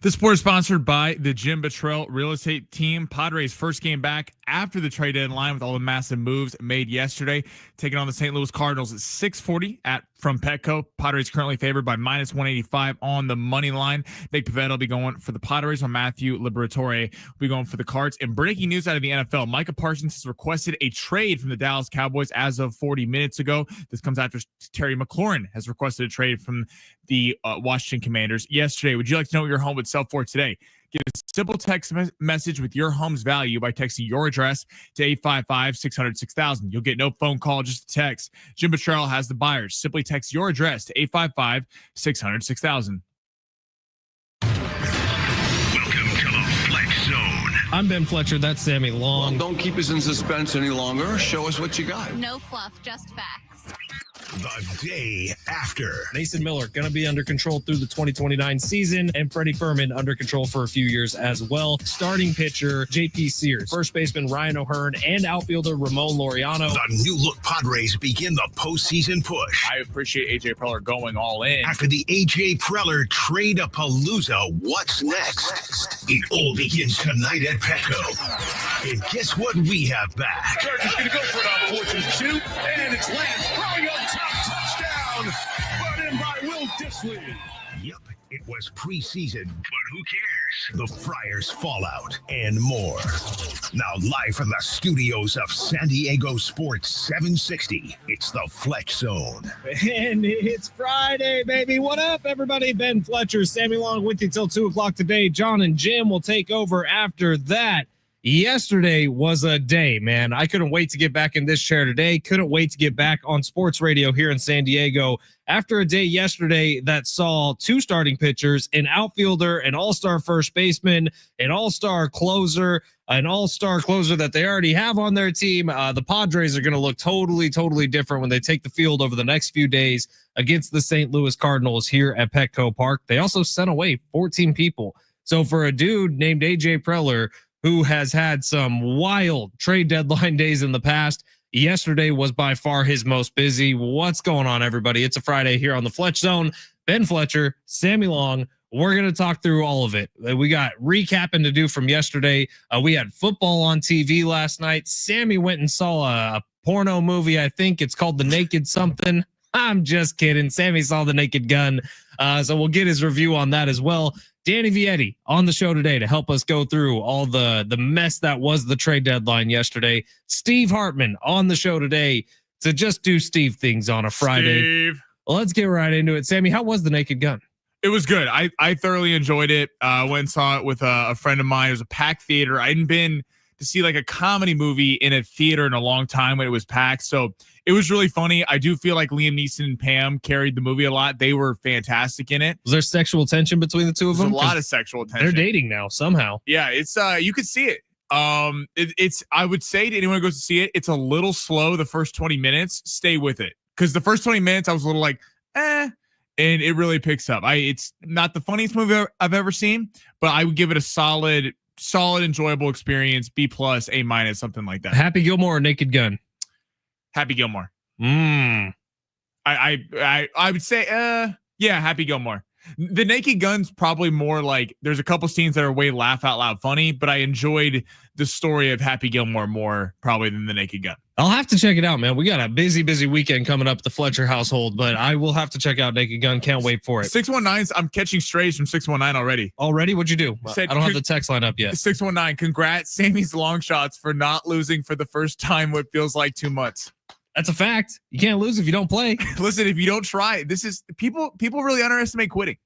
The sport is sponsored by the Jim Buttrell Real Estate Team. Padres' first game back after the trade deadline with all the massive moves made yesterday, taking on the St. Louis Cardinals at 6:40 from Petco. Padres currently favored by -185 on the money line. Nick Pivetta will be going for the Padres, while Matthew Liberatore will be going for the Cards. And breaking news out of the NFL, Micah Parsons has requested a trade from the Dallas Cowboys as of 40 minutes ago. This comes after Terry McLaurin has requested a trade from the Washington Commanders yesterday. Would you like to know what your home would sell for today? Get a simple text message with your home's value by texting your address to 855-600-6000. You'll get no phone call, just a text. Jim Buttrell has the buyers. Simply text your address to 855-600-6000. Welcome to the Fletch Zone. I'm Ben Fletcher. That's Sammy Long. Well, don't keep us in suspense any longer. Show us what you got. No fluff, just facts. The day after. Mason Miller going to be under control through the 2029 season, and Freddie Furman under control for a few years as well. Starting pitcher J.P. Sears, first baseman Ryan O'Hearn, and outfielder Ramon Laureano. The new look Padres begin the postseason push. I appreciate A.J. Preller going all in. After the A.J. Preller trade-a-palooza, what's next? It all begins tonight at Petco. And guess what we have back? Chargers going to go for it on 4th and 2, and it's Lance throwing up top, touchdown, brought in by Will Dissly. Yep, it was preseason, but who cares? The Friars fallout and more. Now live from the studios of San Diego Sports 760, it's the Fletch Zone. And it's Friday, baby. What up, everybody? Ben Fletcher, Sammy Long with you till 2 o'clock today. John and Jim will take over after that. Yesterday was a day, man. I couldn't wait to get back in this chair today. Couldn't wait to get back on sports radio here in San Diego after a day yesterday that saw two starting pitchers, an outfielder, an all-star first baseman, an all-star closer, that they already have on their team. The Padres are going to look totally different when they take the field over the next few days against the St. Louis Cardinals here at Petco Park. They also sent away 14 people. So for a dude named A.J. Preller, who has had some wild trade deadline days in the past, yesterday was by far his most busy. What's going on, everybody? It's a Friday here on the Fletch Zone. Ben Fletcher, Sammy Long. We're going to talk through all of it. We got recapping to do from yesterday. We had football on TV last night. Sammy went and saw a porno movie. I think it's called The Naked Something. I'm just kidding. Sammy saw The Naked Gun. So we'll get his review on that as well. Danny Vietti on the show today to help us go through all the mess that was the trade deadline yesterday. Steve Hartman on the show today to just do Steve things on a Friday. Steve. Well, let's get right into it. Sammy, how was The Naked Gun? It was good. I thoroughly enjoyed it. Went and saw it with a friend of mine. It was a packed theater. I hadn't been to see like a comedy movie in a theater in a long time when it was packed. So it was really funny. I do feel like Liam Neeson and Pam carried the movie a lot. They were fantastic in it. Was there sexual tension between the two of them? There's a lot of sexual tension. They're dating now somehow. Yeah, it's you could see it. It's I would say to anyone who goes to see it, it's a little slow the first 20 minutes. Stay with it. Because the first 20 minutes I was a little like, and it really picks up. It's not the funniest movie I've ever seen, but I would give it a solid, enjoyable experience. B+, A-, something like that. Happy Gilmore or Naked Gun? Happy Gilmore. I would say, yeah, Happy Gilmore. The Naked Gun's probably more like there's a couple scenes that are way laugh out loud funny, but I enjoyed the story of Happy Gilmore more probably than The Naked Gun. I'll have to check it out, man. We got a busy weekend coming up at the Fletcher household, but I will have to check out Naked Gun. Can't wait for it. 619's, I'm catching strays from 619 already. Already? What'd you do? Said, I don't have the text line up yet. 619, congrats, Sammy's long shots for not losing for the first time what feels like 2 months. That's a fact. You can't lose if you don't play. Listen, if you don't try, this is people really underestimate quitting.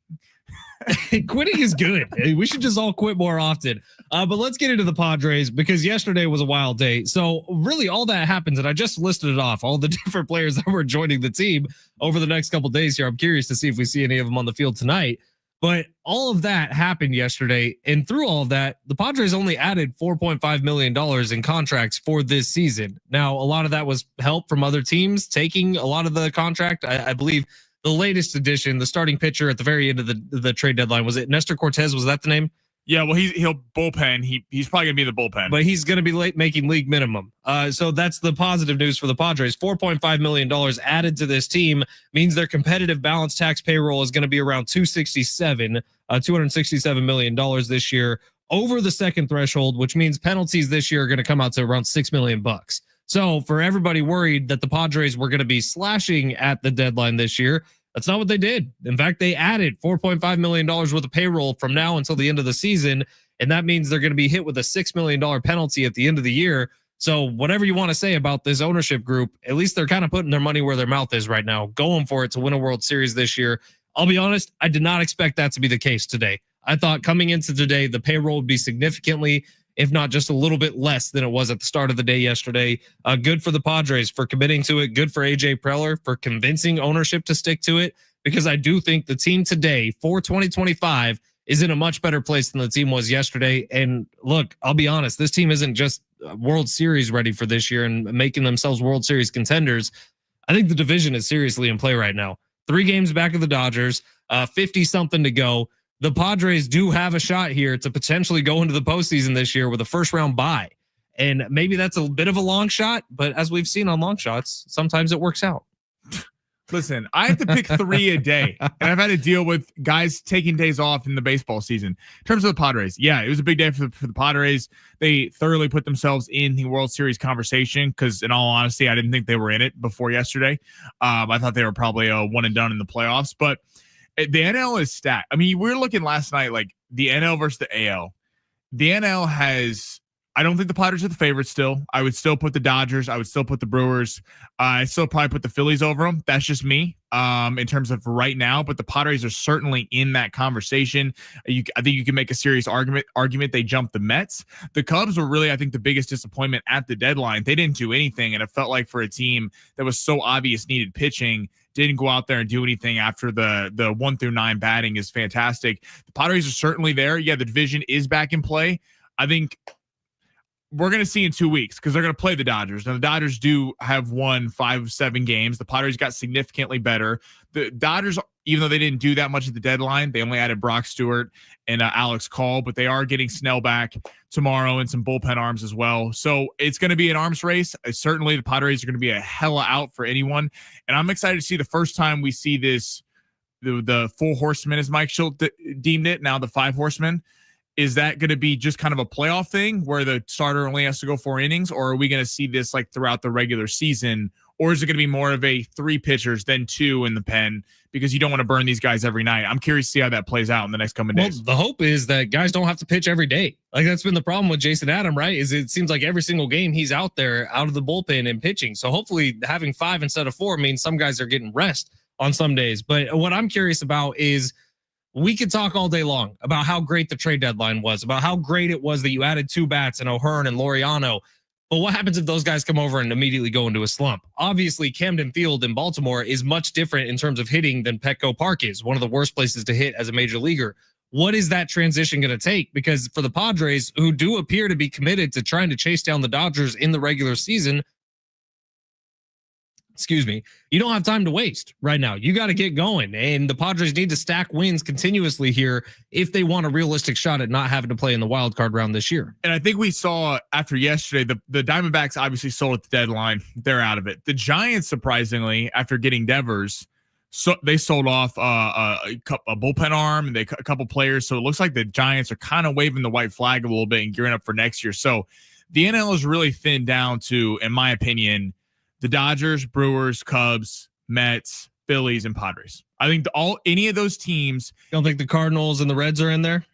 Quitting is good. We should just all quit more often. But let's get into the Padres because yesterday was a wild day. So really all that happens, and I just listed it off, all the different players that were joining the team over the next couple of days here. I'm curious to see if we see any of them on the field tonight. But all of that happened yesterday. And through all of that, the Padres only added $4.5 million in contracts for this season. Now, a lot of that was help from other teams taking a lot of the contract. I believe the latest addition, the starting pitcher at the very end of the trade deadline, was it Nestor Cortez? Was that the name? Yeah, well, he'll bullpen. He's probably gonna be in the bullpen, but he's going to be making league minimum. So that's the positive news for the Padres. $4.5 million added to this team means their competitive balance tax payroll is going to be around $267 million this year, over the second threshold, which means penalties this year are going to come out to around $6 million. So for everybody worried that the Padres were going to be slashing at the deadline this year, that's not what they did. In fact, they added $4.5 million worth of payroll from now until the end of the season. And that means they're going to be hit with a $6 million penalty at the end of the year. So whatever you want to say about this ownership group, at least they're kind of putting their money where their mouth is right now, going for it to win a World Series this year. I'll be honest, I did not expect that to be the case today. I thought coming into today, the payroll would be significantly, if not just a little bit less than it was at the start of the day yesterday. Good for the Padres for committing to it. Good for AJ Preller for convincing ownership to stick to it, because I do think the team today for 2025 is in a much better place than the team was yesterday. And look, I'll be honest, this team isn't just World Series ready for this year and making themselves World Series contenders. I think the division is seriously in play right now. 3 games back of the Dodgers, 50 something to go. The Padres do have a shot here to potentially go into the postseason this year with a first round bye. And maybe that's a bit of a long shot, but as we've seen on long shots, sometimes it works out. Listen, I have to pick 3 a day, and I've had to deal with guys taking days off in the baseball season. In terms of the Padres, yeah, it was a big day for the Padres. They thoroughly put themselves in the World Series conversation because, in all honesty, I didn't think they were in it before yesterday. I thought they were probably a one and done in the playoffs, but the NL is stacked. I mean, we were looking last night, like the NL versus the AL. The NL has... I don't think the Padres are the favorites still. I would still put the Dodgers. I would still put the Brewers. I still probably put the Phillies over them. That's just me in terms of right now. But the Padres are certainly in that conversation. I think you can make a serious argument they jumped the Mets. The Cubs were really, I think, the biggest disappointment at the deadline. They didn't do anything, and it felt like for a team that was so obvious needed pitching, didn't go out there and do anything after the 1 through 9 batting is fantastic. The Padres are certainly there. Yeah, the division is back in play. I think we're going to see in 2 weeks because they're going to play the Dodgers. Now, the Dodgers do have won 5 of 7 games. The Padres got significantly better. The Dodgers, even though they didn't do that much at the deadline, they only added Brock Stewart and Alex Call, but they are getting Snell back tomorrow and some bullpen arms as well. So it's going to be an arms race. Certainly, the Padres are going to be a hella out for anyone. And I'm excited to see the first time we see this, the 4 horsemen, as Mike Schultz deemed it, now the 5 horsemen. Is that going to be just kind of a playoff thing where the starter only has to go 4 innings, or are we going to see this like throughout the regular season, or is it going to be more of a 3 pitchers, then 2 in the pen because you don't want to burn these guys every night? I'm curious to see how that plays out in the next coming days. Well, the hope is that guys don't have to pitch every day. Like that's been the problem with Jason Adam, right? Is it seems like every single game he's out there out of the bullpen and pitching. So hopefully having 5 instead of 4 means some guys are getting rest on some days. But what I'm curious about is, we could talk all day long about how great the trade deadline was, about how great it was that you added 2 bats and O'Hearn and Laureano. But what happens if those guys come over and immediately go into a slump? Obviously, Camden Field in Baltimore is much different in terms of hitting than Petco Park is, one of the worst places to hit as a major leaguer. What is that transition going to take? Because for the Padres, who do appear to be committed to trying to chase down the Dodgers in the regular season, you don't have time to waste right now. You got to get going. And the Padres need to stack wins continuously here if they want a realistic shot at not having to play in the wild card round this year. And I think we saw after yesterday, the Diamondbacks obviously sold at the deadline. They're out of it. The Giants, surprisingly, after getting Devers, so they sold off a bullpen arm and a couple players. So it looks like the Giants are kind of waving the white flag a little bit and gearing up for next year. So the NL is really thinned down to, in my opinion, the Dodgers, Brewers, Cubs, Mets, Phillies, and Padres. I think any of those teams. You don't think the Cardinals and the Reds are in there?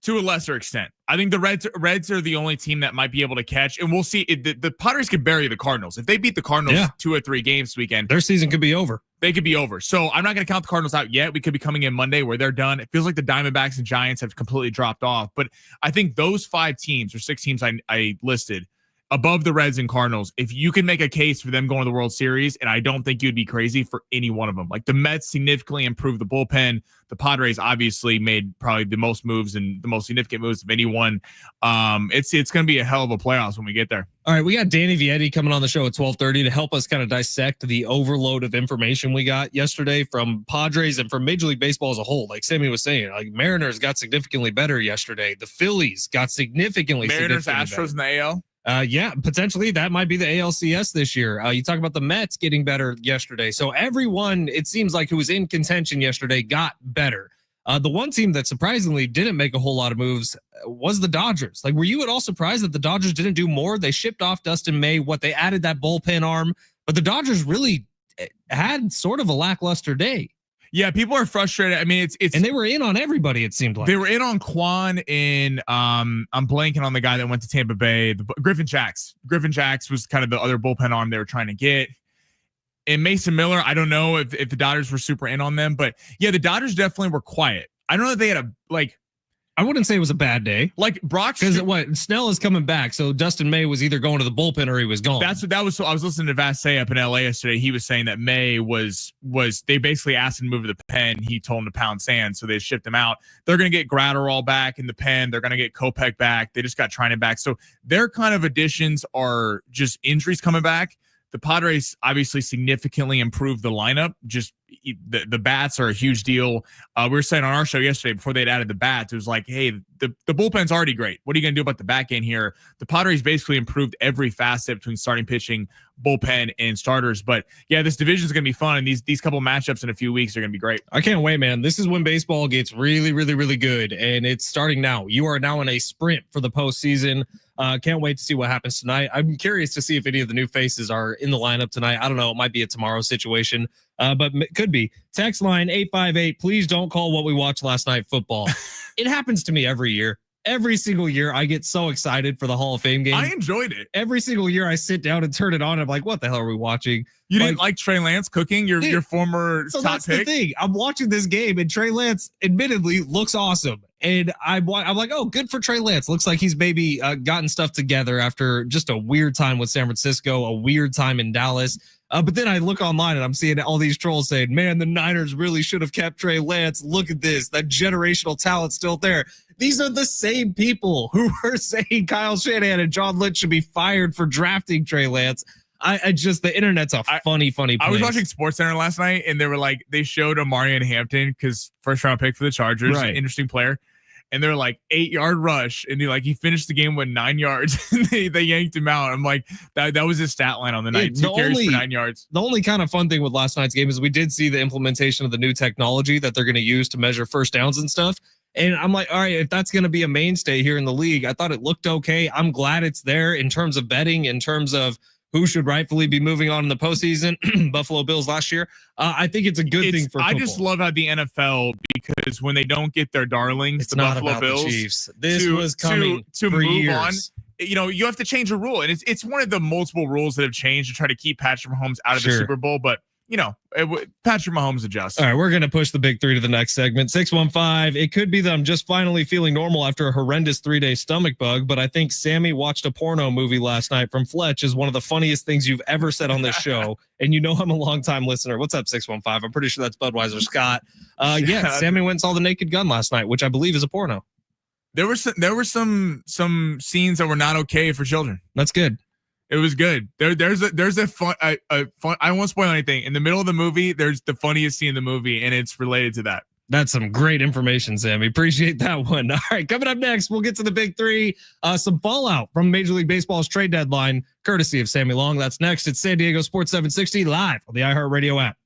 To a lesser extent. I think the Reds are the only team that might be able to catch, and we'll see. The Padres could bury the Cardinals. If they beat the Cardinals 2 or 3 games this weekend, their season could be over. They could be over. So I'm not going to count the Cardinals out yet. We could be coming in Monday where they're done. It feels like the Diamondbacks and Giants have completely dropped off. But I think those 5 teams or 6 teams I listed, above the Reds and Cardinals, if you can make a case for them going to the World Series, and I don't think you'd be crazy for any one of them. Like the Mets significantly improved the bullpen. The Padres obviously made probably the most moves and the most significant moves of anyone. It's going to be a hell of a playoffs when we get there. All right, we got Danny Vietti coming on the show at 12:30 to help us kind of dissect the overload of information we got yesterday from Padres and from Major League Baseball as a whole. Like Sammy was saying, like Mariners got significantly better yesterday. The Phillies got significantly Mariners, significantly Astros, better. in the AL. Yeah, potentially that might be the ALCS this year. You talk about the Mets getting better yesterday. So everyone, it seems like, who was in contention yesterday got better. The one team that surprisingly didn't make a whole lot of moves was the Dodgers. Like, were you at all surprised that the Dodgers didn't do more? They shipped off Dustin May. They added that bullpen arm, but the Dodgers really had sort of a lackluster day. Yeah, people are frustrated. I mean, it's and they were in on everybody. It seemed like they were in on Quan and I'm blanking on the guy that went to Tampa Bay. Griffin Jax. Griffin Jax was kind of the other bullpen arm they were trying to get. And Mason Miller, I don't know if the Dodgers were super in on them, but yeah, the Dodgers definitely were quiet. I don't know if they had I wouldn't say it was a bad day. Like Brock, because Snell is coming back, so Dustin May was either going to the bullpen or he was gone. That was. So I was listening to Vassay up in LA yesterday. He was saying that May was they basically asked him to move to the pen. He told him to pound sand, so they shipped him out. They're going to get Gratterall back in the pen. They're going to get Kopech back. They just got Trinan back. So their kind of additions are just injuries coming back. The Padres obviously significantly improved the lineup. Just the bats are a huge deal. We were saying on our show yesterday before they'd added the bats, it was like, hey, the bullpen's already great. What are you going to do about the back end here? The Padres basically improved every facet between starting pitching, bullpen, and starters. But yeah, this division is going to be fun, and these couple matchups in a few weeks are going to be great. I can't wait, man. This is when baseball gets really, really, really good, and it's starting now. You are now in a sprint for the postseason. Can't wait to see what happens tonight. I'm curious to see if any of the new faces are in the lineup tonight. I don't know. It might be a tomorrow situation, but it could be. Text line 858. Please don't call what we watched last night football. It happens to me every year. Every single year, I get so excited for the Hall of Fame game. I enjoyed it. Every single year, I sit down and turn it on. I'm like, what the hell are we watching? You didn't like Trey Lance cooking your former so top that's pick? The thing. I'm watching this game, and Trey Lance admittedly looks awesome. And I'm like, oh, good for Trey Lance. Looks like he's maybe gotten stuff together after just a weird time with San Francisco, a weird time in Dallas. But then I look online and I'm seeing all these trolls saying, man, the Niners really should have kept Trey Lance. Look at this. That generational talent's still there. These are the same people who were saying Kyle Shanahan and John Lynch should be fired for drafting Trey Lance. I just, the internet's a funny place. I was watching SportsCenter last night and they were like, they showed Amarian Hampton because first round pick for the Chargers, right. Interesting player. And they're like 8-yard rush. And he finished the game with 9 yards. And they yanked him out. I'm like, that was his stat line on the night. 2 carries for 9 yards. The only kind of fun thing with last night's game is we did see the implementation of the new technology that they're going to use to measure first downs and stuff. And I'm like, all right, if that's going to be a mainstay here in the league, I thought it looked okay. I'm glad it's there in terms of betting, in terms of who should rightfully be moving on in the postseason. Buffalo Bills last year. I think it's a good thing for football. I just love how the NFL, because when they don't get their darlings, it's the not Buffalo about Bills, the Chiefs. This was coming to for move years. on. You have to change a rule, and it's one of the multiple rules that have changed to try to keep Patrick Mahomes out of the Super Bowl. But Patrick Mahomes adjusts. All right, we're going to push the big three to the next segment. 615. It could be that I'm just finally feeling normal after a horrendous 3-day stomach bug, but I think Sammy watched a porno movie last night from Fletch is one of the funniest things you've ever said on this show. And you know I'm a longtime listener. What's up, 615? I'm pretty sure that's Budweiser Scott. Yeah, Sammy went and saw The Naked Gun last night, which I believe is a porno. There were some scenes that were not okay for children. That's good. It was good. There's a fun. I won't spoil anything. In the middle of the movie, there's the funniest scene in the movie, and it's related to that. That's some great information, Sammy. Appreciate that one. All right, coming up next, we'll get to the big three. Some fallout from Major League Baseball's trade deadline, courtesy of Sammy Long. That's next. It's San Diego Sports 760 live on the iHeartRadio app.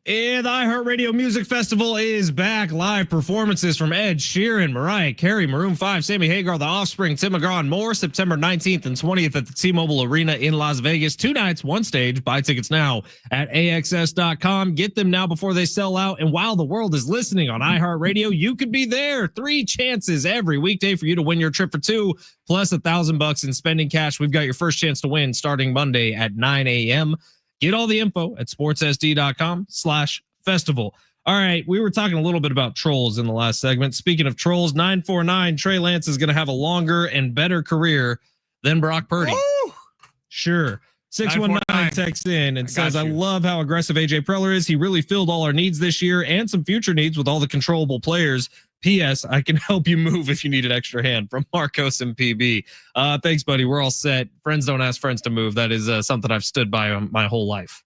And the iHeartRadio Music Festival is back. Live performances from Ed Sheeran, Mariah Carey, Maroon 5, Sammy Hagar, The Offspring, Tim McGraw, and more. September 19th and 20th at the T-Mobile Arena in Las Vegas. 2 nights, 1 stage. Buy tickets now at AXS.com. Get them now before they sell out. And while the world is listening on iHeartRadio, you could be there. 3 chances every weekday for you to win your trip for 2, plus $1,000 in spending cash. We've got your first chance to win starting Monday at 9 a.m. Get all the info at sportssd.com/festival. All right, we were talking a little bit about trolls in the last segment. Speaking of trolls, 949, Trey Lance is going to have a longer and better career than Brock Purdy. Woo! Sure. 619 texts in and says, I love how aggressive AJ Preller is. He really filled all our needs this year and some future needs with all the controllable players. P.S. I can help you move if you need an extra hand, from Marcos and PB. Thanks, buddy. We're all set. Friends don't ask friends to move. That is something I've stood by my whole life.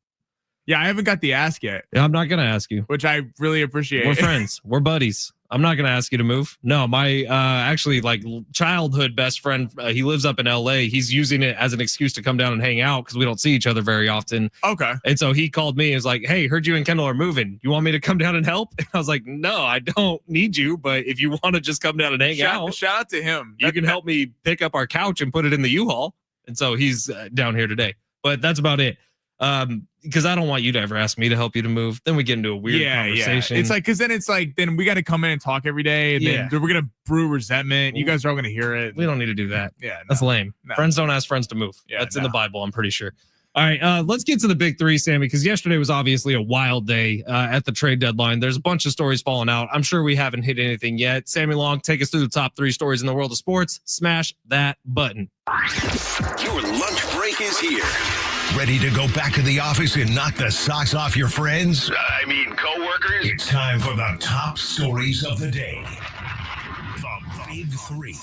Yeah, I haven't got the ask yet. I'm not going to ask you. Which I really appreciate. We're friends. We're buddies. I'm not going to ask you to move. No, my actually like childhood best friend, he lives up in LA. He's using it as an excuse to come down and hang out because we don't see each other very often. Okay. And so he called me and was like, hey, heard you and Kendall are moving. You want me to come down and help? And I was like, no, I don't need you. But if you want to just come down and hang out, shout out to him. You can help me pick up our couch and put it in the U-Haul. And so he's down here today. But that's about it. Because I don't want you to ever ask me to help you to move. Then we get into a weird conversation. Yeah. It's like, then we got to come in and talk every day. And then we're going to brew resentment. You guys are all going to hear it. We don't need to do that. Yeah. That's lame. No. Friends don't ask friends to move. Yeah, that's in the Bible, I'm pretty sure. All right. Let's get to the big 3, Sammy, because yesterday was obviously a wild day at the trade deadline. There's a bunch of stories falling out. I'm sure we haven't hit anything yet. Sammy Long, take us through the top 3 stories in the world of sports. Smash that button. Your lunch break is here. Ready to go back to the office and knock the socks off your friends? I mean, coworkers? It's time for the top stories of the day. The Big 3.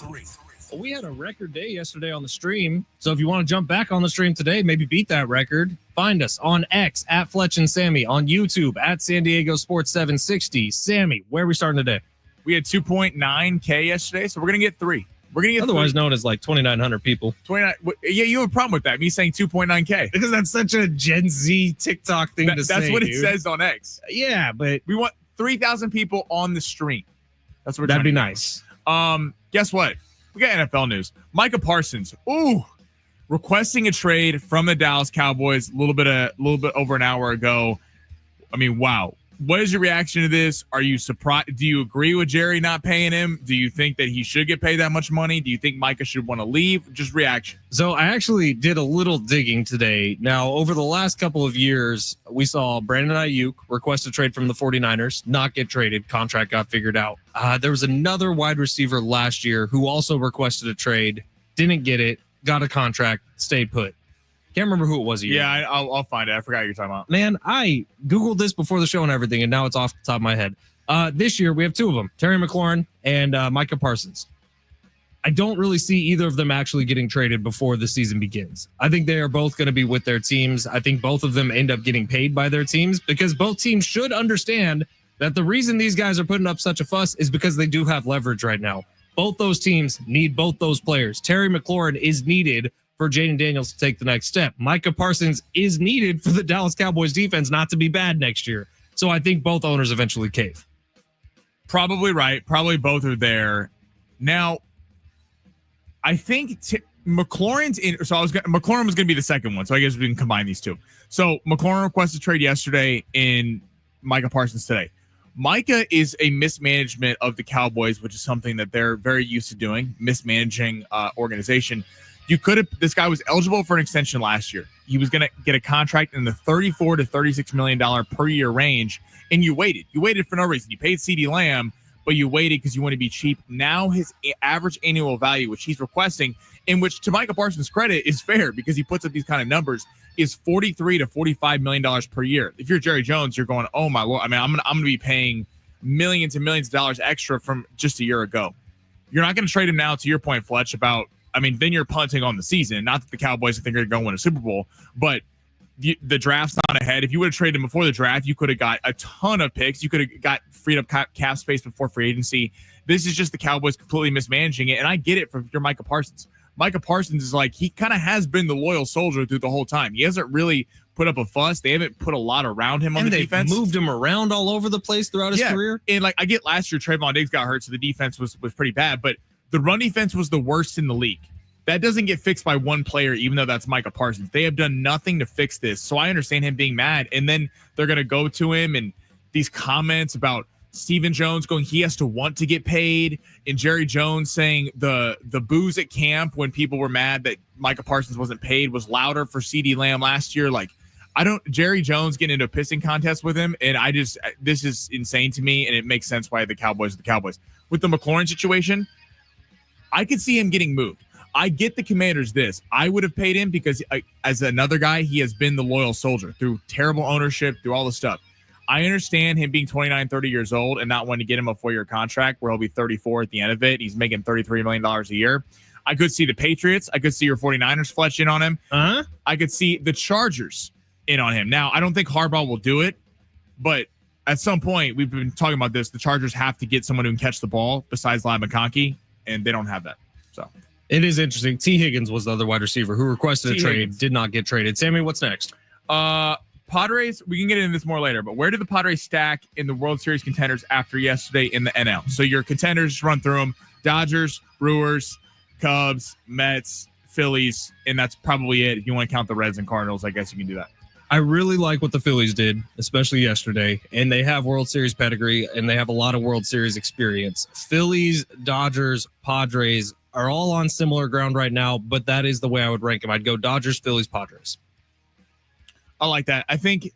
We had a record day yesterday on the stream. So if you want to jump back on the stream today, maybe beat that record, find us on X at Fletch and Sammy, on YouTube at San Diego Sports 760. Sammy, where are we starting today? We had 2.9K yesterday, so we're going to get 3. We're going to get otherwise known as like 2,900 people. 29. Yeah, you have a problem with that. Me saying 2.9K. Because that's such a Gen Z TikTok thing to say. That's what it says on X. Yeah, but we want 3,000 people on the stream. That's what that'd be nice. Guess what? We got NFL news. Micah Parsons, requesting a trade from the Dallas Cowboys a little bit over an hour ago. I mean, wow. What is your reaction to this? Are you surprised? Do you agree with Jerry not paying him? Do you think that he should get paid that much money? Do you think Micah should want to leave? Just reaction. So I actually did a little digging today. Now, over the last couple of years, we saw Brandon Ayuk request a trade from the 49ers, not get traded. Contract got figured out. There was another wide receiver last year who also requested a trade, didn't get it, got a contract, stayed put. Can't remember who it was. Yeah, I'll find it. I forgot what you're talking about. Man, I Googled this before the show and everything, and now it's off the top of my head. This year, we have 2 of them, Terry McLaurin and Micah Parsons. I don't really see either of them actually getting traded before the season begins. I think they are both going to be with their teams. I think both of them end up getting paid by their teams because both teams should understand that the reason these guys are putting up such a fuss is because they do have leverage right now. Both those teams need both those players. Terry McLaurin is needed for Jaden Daniels to take the next step. Micah Parsons is needed for the Dallas Cowboys defense not to be bad next year. So I think both owners eventually cave. Probably right. Probably both are there. Now, I think McLaurin's in. So McLaurin was going to be the second one. So I guess we can combine these 2. So McLaurin requested trade yesterday in Micah Parsons today. Micah is a mismanagement of the Cowboys, which is something that they're very used to doing, mismanaging organization. This guy was eligible for an extension last year. He was going to get a contract in the $34 to $36 million per year range. And you waited. You waited for no reason. You paid CeeDee Lamb, but you waited because you want to be cheap. Now his average annual value, which he's requesting, in which to Micah Parsons' credit is fair because he puts up these kind of numbers, is $43 to $45 million per year. If you're Jerry Jones, you're going, oh my Lord. I mean, I'm going to be paying millions and millions of dollars extra from just a year ago. You're not going to trade him now, to your point, Fletch, about, then you're punting on the season. Not that the Cowboys think they're going to win a Super Bowl, but the draft's not ahead. If you would have traded him before the draft, you could have got a ton of picks. You could have got freed up cap space before free agency. This is just the Cowboys completely mismanaging it, and I get it for your Micah Parsons. Micah Parsons is like, he kind of has been the loyal soldier through the whole time. He hasn't really put up a fuss. They haven't put a lot around him on the defense. Moved him around all over the place throughout his career. And like, I get last year Trayvon Diggs got hurt, so the defense was pretty bad, but the run defense was the worst in the league. That doesn't get fixed by one player, even though that's Micah Parsons. They have done nothing to fix this. So I understand him being mad. And then they're going to go to him and these comments about Stephen Jones going, he has to want to get paid, and Jerry Jones saying the boos at camp when people were mad that Micah Parsons wasn't paid was louder for CeeDee Lamb last year. Like, Jerry Jones getting into a pissing contest with him, and this is insane to me, and it makes sense why the Cowboys are the Cowboys. With the McLaurin situation, I could see him getting moved. I get the Commanders this. I would have paid him because as another guy, he has been the loyal soldier through terrible ownership, through all the stuff. I understand him being 29, 30 years old and not wanting to get him a 4-year contract where he'll be 34 at the end of it. He's making $33 million a year. I could see the Patriots. I could see your 49ers fletch in on him. I could see the Chargers in on him. Now, I don't think Harbaugh will do it, but at some point, we've been talking about this, the Chargers have to get someone who can catch the ball besides Ladd McConkey, and they don't have that. So it is interesting. T. Higgins was the other wide receiver who requested a trade, did not get traded. Sammy, what's next? Padres, we can get into this more later, but where do the Padres stack in the World Series contenders after yesterday in the NL? So your contenders, just run through them: Dodgers, Brewers, Cubs, Mets, Phillies, and that's probably it. If you want to count the Reds and Cardinals, I guess you can do that. I really like what the Phillies did, especially yesterday, and they have World Series pedigree, and they have a lot of World Series experience. Phillies, Dodgers, Padres are all on similar ground right now, but that is the way I would rank them. I'd go Dodgers, Phillies, Padres. I like that. I think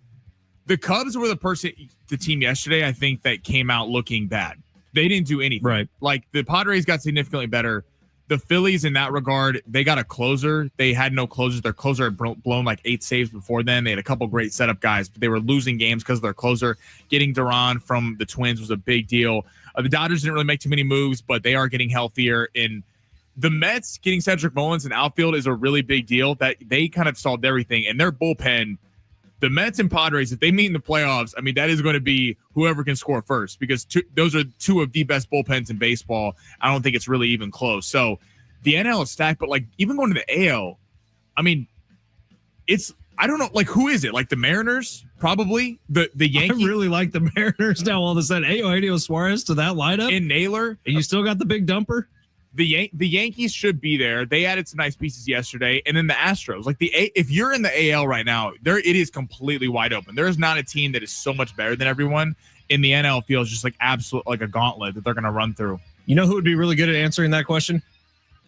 the Cubs were the team yesterday, I think, that came out looking bad. They didn't do anything. Right. Like, the Padres got significantly better. The Phillies, in that regard, they got a closer. They had no closers. Their closer had blown like 8 saves before then. They had a couple great setup guys, but they were losing games because of their closer. Getting Duran from the Twins was a big deal. The Dodgers didn't really make too many moves, but they are getting healthier. And the Mets getting Cedric Mullins in outfield is a really big deal. That they kind of solved everything. And their bullpen, the Mets and Padres, if they meet in the playoffs, I mean, that is going to be whoever can score first, because those are two of the best bullpens in baseball. I don't think it's really even close. So the NL is stacked, but like, even going to the AL, I mean, I don't know, like, who is it? Like the Mariners, probably the Yankees. I really like the Mariners now. All of a sudden, Eugenio Suarez to that lineup, and Naylor. And you still got the big dumper. The Yankees should be there. They added some nice pieces yesterday, and then the Astros. Like if you're in the AL right now, it is completely wide open. There is not a team that is so much better than everyone. In the NL, feels just like absolute like a gauntlet that they're going to run through. You know who would be really good at answering that question?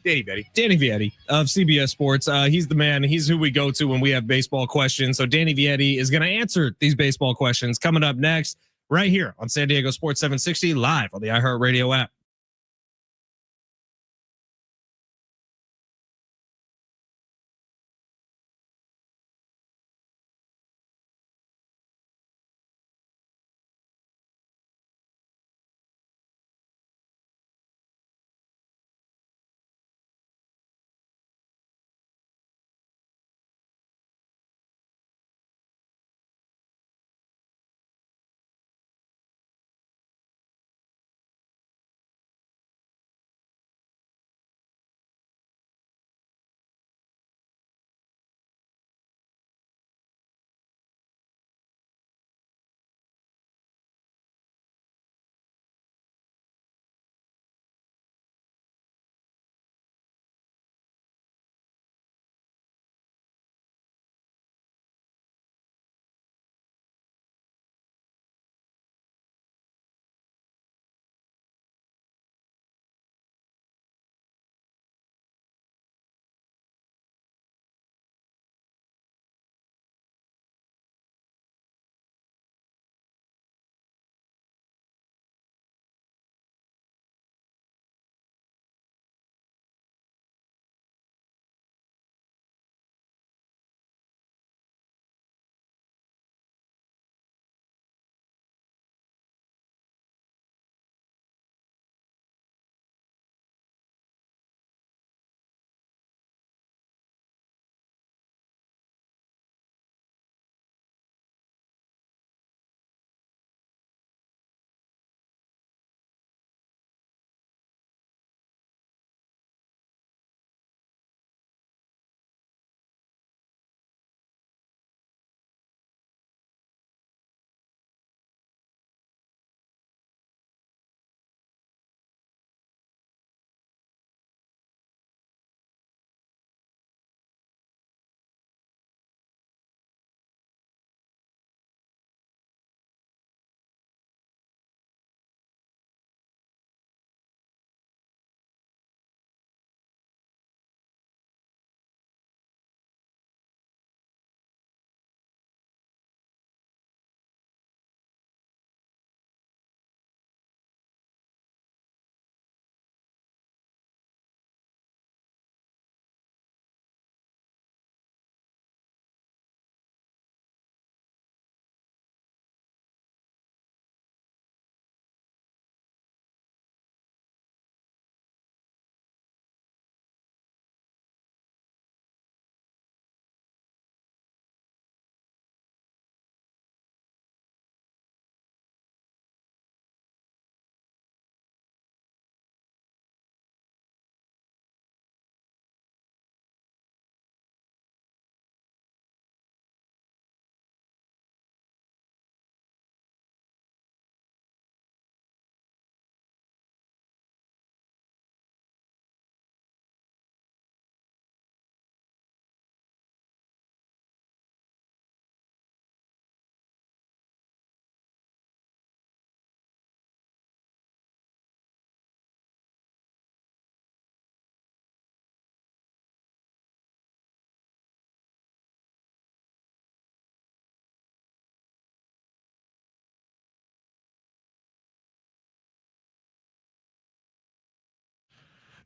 Danny Vietti of CBS Sports. He's the man. He's who we go to when we have baseball questions. So Danny Vietti is going to answer these baseball questions coming up next, right here on San Diego Sports 760, live on the iHeartRadio app.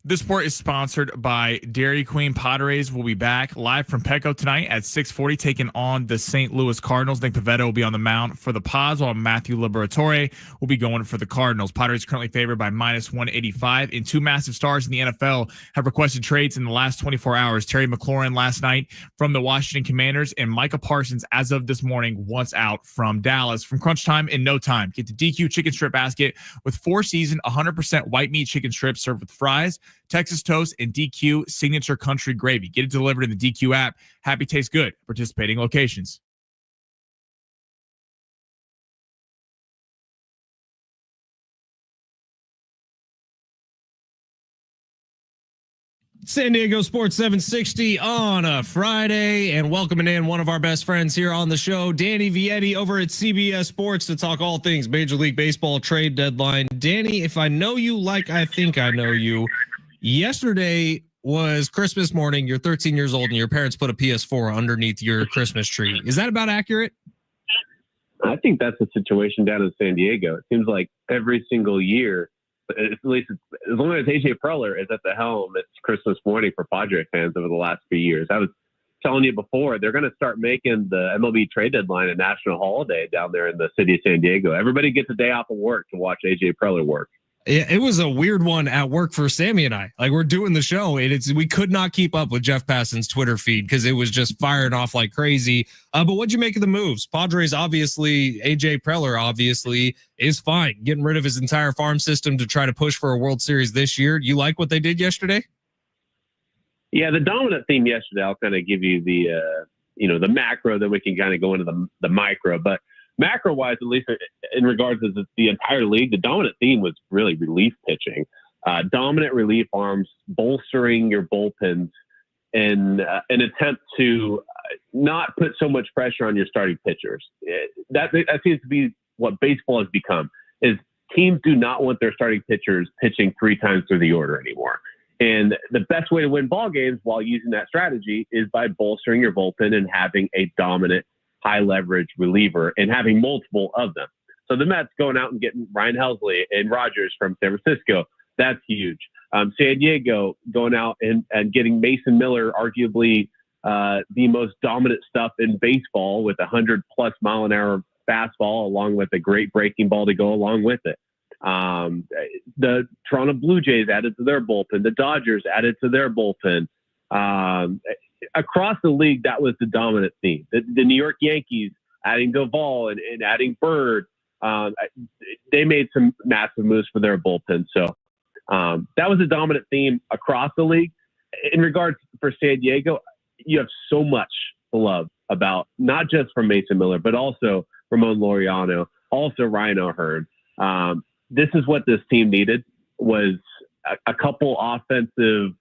This sport is sponsored by Dairy Queen. Padres will be back live from Petco tonight at 6:40, taking on the St. Louis Cardinals. Nick Pivetta will be on the mound for the Pods, while Matthew Liberatore will be going for the Cardinals. Padres currently favored by -185, and two massive stars in the NFL have requested trades in the last 24 hours. Terry McLaurin last night from the Washington Commanders, and Micah Parsons, as of this morning, once out from Dallas. From Crunch Time in no time, get the DQ chicken strip basket with 4-season, 100% white meat chicken strips served with fries, Texas toast, and DQ signature country gravy. Get it delivered in the DQ app. Happy tastes good. Participating locations. San Diego Sports 760 on a Friday, and welcoming in one of our best friends here on the show, Danny Vietti over at CBS Sports, to talk all things Major League Baseball trade deadline. Danny, if I know you like I think I know you, yesterday was Christmas morning. You're 13 years old and your parents put a PS4 underneath your Christmas tree. Is that about accurate? I think that's the situation down in San Diego. It seems like every single year, at least as long as AJ Preller is at the helm, it's Christmas morning for Padres fans over the last few years. I was telling you before, they're going to start making the MLB trade deadline a national holiday down there in the city of San Diego. Everybody gets a day off of work to watch AJ Preller work. It was a weird one at work for Sammy and I. Like, we're doing the show, and we could not keep up with Jeff Passan's Twitter feed because it was just firing off like crazy. But what'd you make of the moves? Padres, obviously, AJ Preller obviously is fine, getting rid of his entire farm system to try to push for a World Series this year. You like what they did yesterday? Yeah, the dominant theme yesterday, I'll kind of give you the macro, then we can kind of go into the micro. But macro-wise, at least in regards to the entire league, the dominant theme was really relief pitching. Dominant relief arms, bolstering your bullpens in an attempt to not put so much pressure on your starting pitchers. That seems to be what baseball has become, is teams do not want their starting pitchers pitching 3 times through the order anymore. And the best way to win ball games while using that strategy is by bolstering your bullpen and having a dominant high leverage reliever and having multiple of them. So the Mets going out and getting Ryan Helsley and Rogers from San Francisco, that's huge. San Diego going out and getting Mason Miller, arguably the most dominant stuff in baseball, with 100+ mile an hour fastball, along with a great breaking ball to go along with it. The Toronto Blue Jays added to their bullpen. The Dodgers added to their bullpen. Across the league, that was the dominant theme. The New York Yankees adding Duvall and adding Bird, they made some massive moves for their bullpen. So that was a dominant theme across the league. In regards for San Diego, you have so much to love about, not just from Mason Miller, but also Ramon Laureano, also Ryan O'Hearn. This is what this team needed, was a couple offensive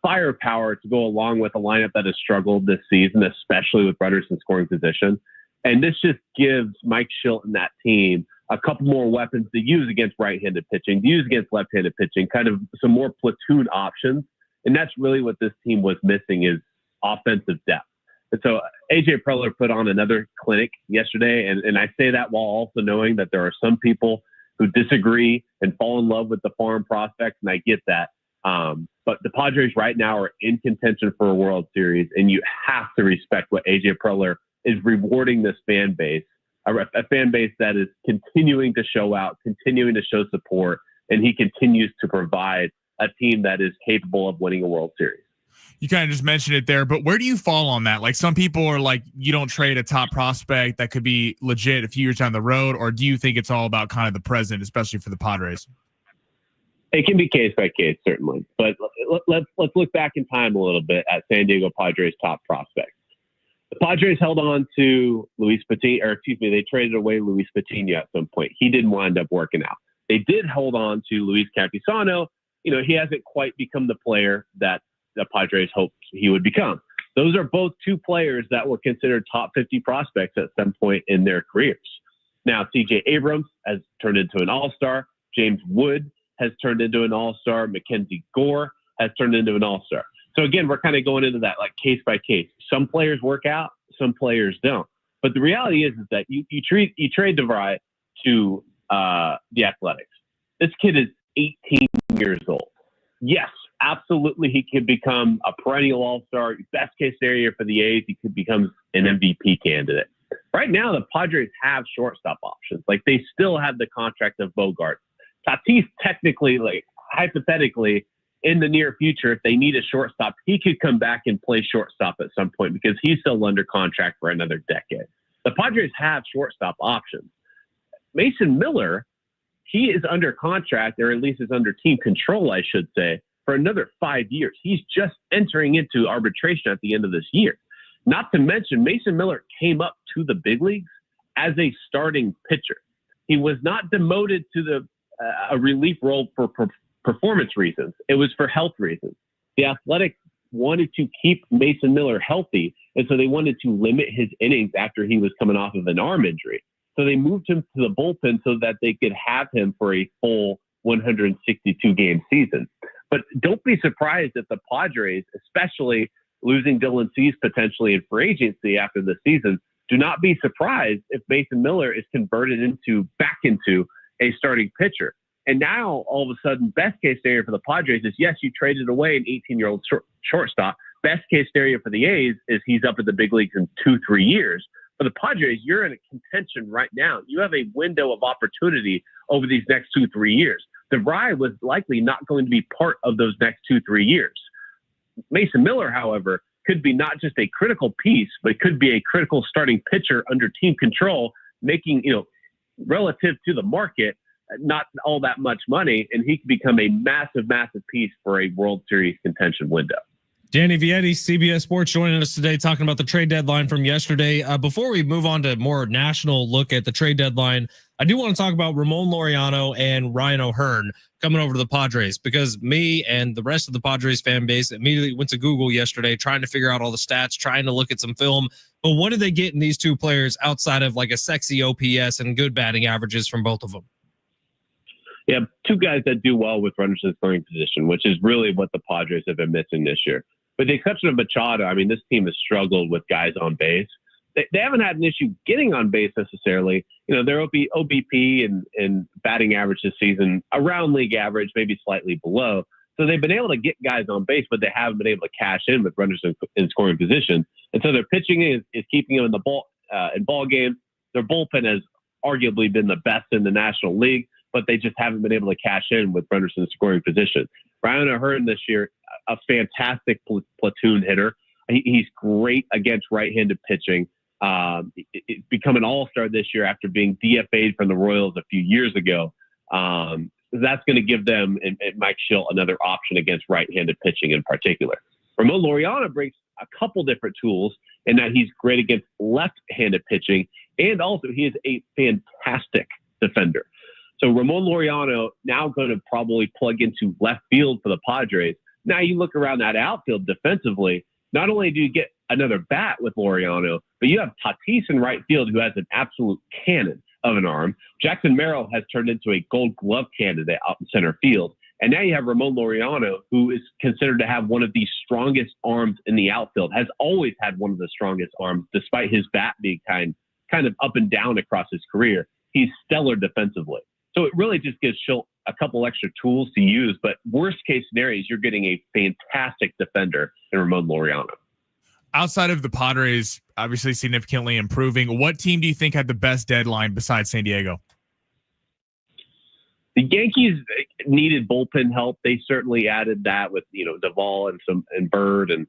firepower to go along with a lineup that has struggled this season, especially with runners in scoring position. And this just gives Mike Shildt and that team a couple more weapons to use against right-handed pitching, to use against left-handed pitching, kind of some more platoon options. And that's really what this team was missing, is offensive depth. And so AJ Preller put on another clinic yesterday. And I say that while also knowing that there are some people who disagree and fall in love with the farm prospects, and I get that. But the Padres right now are in contention for a World Series, and you have to respect what AJ Preller is rewarding this fan base, a fan base that is continuing to show out, continuing to show support, and he continues to provide a team that is capable of winning a World Series. You kind of just mentioned it there, but where do you fall on that? Like, some people are like, you don't trade a top prospect that could be legit a few years down the road, or do you think it's all about kind of the present, especially for the Padres? It can be case by case, certainly. But let's look back in time a little bit at San Diego Padres top prospects. The Padres held on to they traded away Luis Patino at some point. He didn't wind up working out. They did hold on to Luis Campusano. He hasn't quite become the player that the Padres hoped he would become. Those are both two players that were considered top 50 prospects at some point in their careers. Now, CJ Abrams has turned into an all-star. James Wood has turned into an all-star. Mackenzie Gore has turned into an all-star. So again, we're kind of going into that like case by case. Some players work out, some players don't. But the reality is that you trade DeVry to the Athletics. This kid is 18 years old. Yes, absolutely, he could become a perennial all-star. Best case scenario for the A's, he could become an MVP candidate. Right now, the Padres have shortstop options. Like, they still have the contract of Bogart. Tatis, technically, like, hypothetically, in the near future, if they need a shortstop, he could come back and play shortstop at some point because he's still under contract for another decade. The Padres have shortstop options. Mason Miller, he is under contract, or at least is under team control, I should say, for another 5 years. He's just entering into arbitration at the end of this year. Not to mention, Mason Miller came up to the big leagues as a starting pitcher. He was not demoted to a relief role for performance reasons. It was for health reasons. The Athletics wanted to keep Mason Miller healthy, and so they wanted to limit his innings after he was coming off of an arm injury. So they moved him to the bullpen so that they could have him for a full 162-game season. But don't be surprised if the Padres, especially losing Dylan Cease potentially in free agency after the season, do not be surprised if Mason Miller is converted back into a starting pitcher. And now, all of a sudden, best case scenario for the Padres is, yes, you traded away an 18-year-old shortstop. Best case scenario for the A's is he's up at the big leagues in 2-3 years. For the Padres, you're in a contention right now. You have a window of opportunity over these next 2-3 years. DeVry was likely not going to be part of those next 2-3 years. Mason Miller, however, could be not just a critical piece, but could be a critical starting pitcher under team control, making, relative to the market, not all that much money, and he could become a massive, massive piece for a World Series contention window. Danny Vietti, CBS Sports, joining us today, talking about the trade deadline from yesterday. Before we move on to more national look at the trade deadline, I do want to talk about Ramon Laureano and Ryan O'Hearn coming over to the Padres, because me and the rest of the Padres fan base immediately went to Google yesterday trying to figure out all the stats, trying to look at some film. But what did they get in these two players outside of like a sexy OPS and good batting averages from both of them? Yeah, two guys that do well with runners in scoring position, which is really what the Padres have been missing this year. With the exception of Machado, I mean, this team has struggled with guys on base. They haven't had an issue getting on base necessarily. Their OBP and batting average this season around league average, maybe slightly below. So they've been able to get guys on base, but they haven't been able to cash in with runners in scoring position. And so their pitching is keeping them in the ball games. Their bullpen has arguably been the best in the National League, but they just haven't been able to cash in with runners in scoring position. Ryan O'Hearn this year, a fantastic platoon hitter. He's great against right-handed pitching. He's become an all-star this year after being DFA'd from the Royals a few years ago. That's going to give them and Mike Schill another option against right-handed pitching in particular. Ramon Laureano brings a couple different tools in that he's great against left-handed pitching, and also he is a fantastic defender. So Ramon Laureano now going to probably plug into left field for the Padres. Now you look around that outfield defensively, not only do you get another bat with Laureano, but you have Tatis in right field, who has an absolute cannon of an arm. Jackson Merrill has turned into a Gold Glove candidate out in center field. And now you have Ramon Laureano, who is considered to have one of the strongest arms in the outfield, has always had one of the strongest arms, despite his bat being kind of up and down across his career. He's stellar defensively. So it really just gives Schill a couple extra tools to use. But worst case scenarios, you're getting a fantastic defender in Ramon Laureano. Outside of the Padres, obviously significantly improving, what team do you think had the best deadline besides San Diego? The Yankees needed bullpen help. They certainly added that with Duvall and Bird and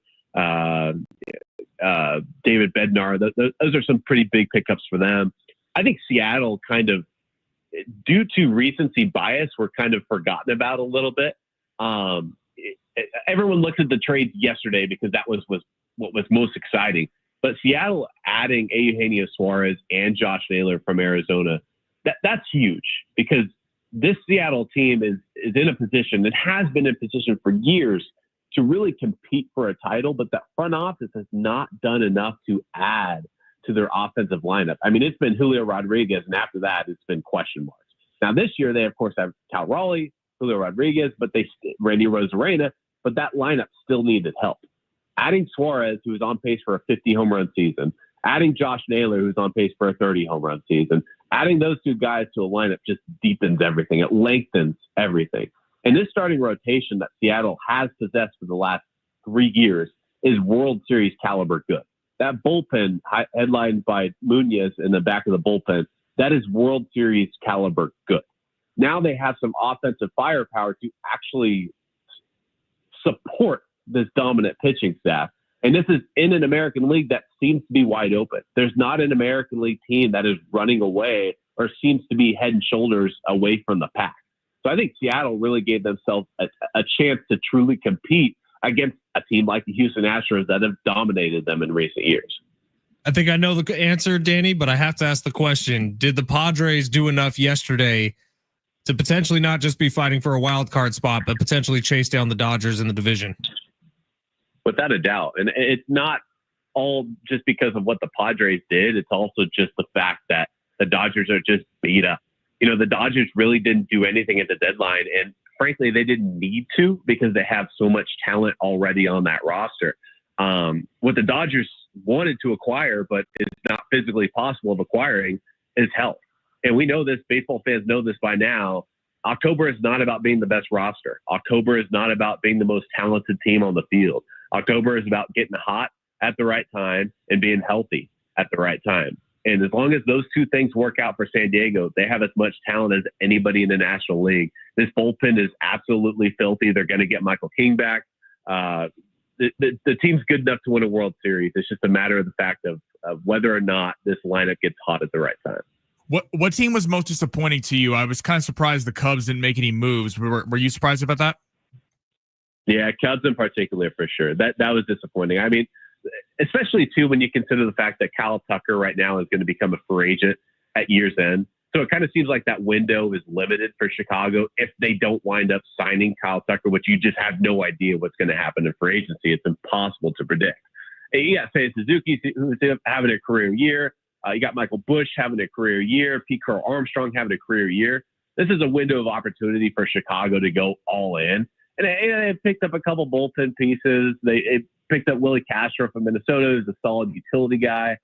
David Bednar. Those are some pretty big pickups for them. I think Seattle kind of, due to recency bias, were kind of forgotten about a little bit. Everyone looked at the trades yesterday because that was what was most exciting. But Seattle adding Eugenio Suarez and Josh Naylor from Arizona, that's huge, because this Seattle team is in a position, that has been in position for years, to really compete for a title, but that front office has not done enough to add to their offensive lineup. I mean, it's been Julio Rodriguez, and after that, it's been question marks. Now, this year, they, of course, have Cal Raleigh, Julio Rodriguez, but Randy Rosarena, but that lineup still needed help. Adding Suarez, who is on pace for a 50 home run season, adding Josh Naylor, who's on pace for a 30 home run season, adding those two guys to a lineup just deepens everything. It lengthens everything. And this starting rotation that Seattle has possessed for the last 3 years is World Series caliber good. That bullpen, headlined by Munoz in the back of the bullpen, that is World Series caliber good. Now they have some offensive firepower to actually support this dominant pitching staff. And this is in an American League that seems to be wide open. There's not an American League team that is running away or seems to be head and shoulders away from the pack. So I think Seattle really gave themselves a chance to truly compete against a team like the Houston Astros that have dominated them in recent years. I think I know the answer, Danny, but I have to ask the question. Did the Padres do enough yesterday to potentially not just be fighting for a wild card spot, but potentially chase down the Dodgers in the division? Without a doubt. And it's not all just because of what the Padres did. It's also just the fact that the Dodgers are just beat up. You know, the Dodgers really didn't do anything at the deadline. And frankly, they didn't need to because they have so much talent already on that roster. What the Dodgers wanted to acquire, but it's not physically possible of acquiring, is health. And we know this, baseball fans know this by now. October is not about being the best roster. October is not about being the most talented team on the field. October is about getting hot at the right time and being healthy at the right time. And as long as those two things work out for San Diego, they have as much talent as anybody in the National League. This bullpen is absolutely filthy. They're going to get Michael King back. The team's good enough to win a World Series. It's just a matter of the fact of whether or not this lineup gets hot at the right time. What team was most disappointing to you? I was kind of surprised the Cubs didn't make any moves. Were you surprised about that? Yeah, Cubs in particular, for sure. That was disappointing. I mean, especially too when you consider the fact that Kyle Tucker right now is going to become a free agent at year's end. So it kind of seems like that window is limited for Chicago if they don't wind up signing Kyle Tucker, which you just have no idea what's going to happen in free agency. It's impossible to predict. And you got Seiya Suzuki, who's having a career year. You got Michael Busch having a career year. Pete Crow Armstrong having a career year. This is a window of opportunity for Chicago to go all in. And they picked up a couple bullpen pieces. They picked up Willie Castro from Minnesota, who's a solid utility guy.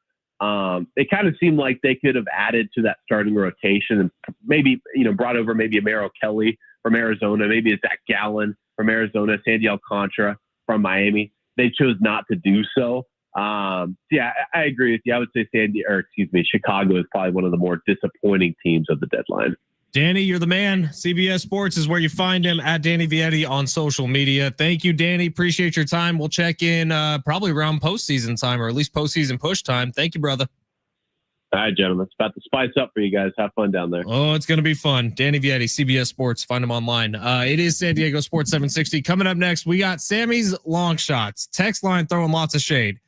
It kind of seemed like they could have added to that starting rotation and maybe, brought over maybe a Merrill Kelly from Arizona, maybe a Zach Gallen from Arizona, Sandy Alcantara from Miami. They chose not to do so. Yeah, I agree with you. I would say Chicago is probably one of the more disappointing teams of the deadline. Danny, you're the man. CBS Sports is where you find him, at Danny Vietti on social media. Thank you, Danny. Appreciate your time. We'll check in probably around postseason time, or at least postseason push time. Thank you, brother. All right, gentlemen. It's about to spice up for you guys. Have fun down there. Oh, it's going to be fun. Danny Vietti, CBS Sports. Find him online. It is San Diego Sports 760. Coming up next, we got Sammy's long shots. Text line throwing lots of shade.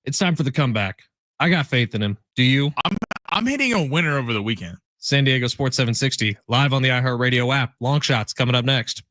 It's time for the comeback. I got faith in him. Do you? I'm hitting a winner over the weekend. San Diego Sports 760, live on the iHeartRadio app. Long shots coming up next.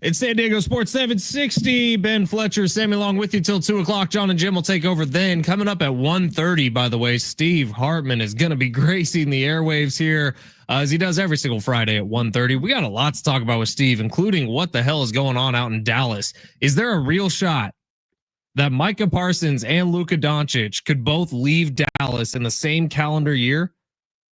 It's San Diego Sports 760. Ben Fletcher, Sammy Long with you till 2 o'clock. John and Jim will take over then. Coming up at 1:30, by the way, Steve Hartman is going to be gracing the airwaves here as he does every single Friday at 1:30. We got a lot to talk about with Steve, including what the hell is going on out in Dallas. Is there a real shot that Micah Parsons and Luka Doncic could both leave Dallas in the same calendar year?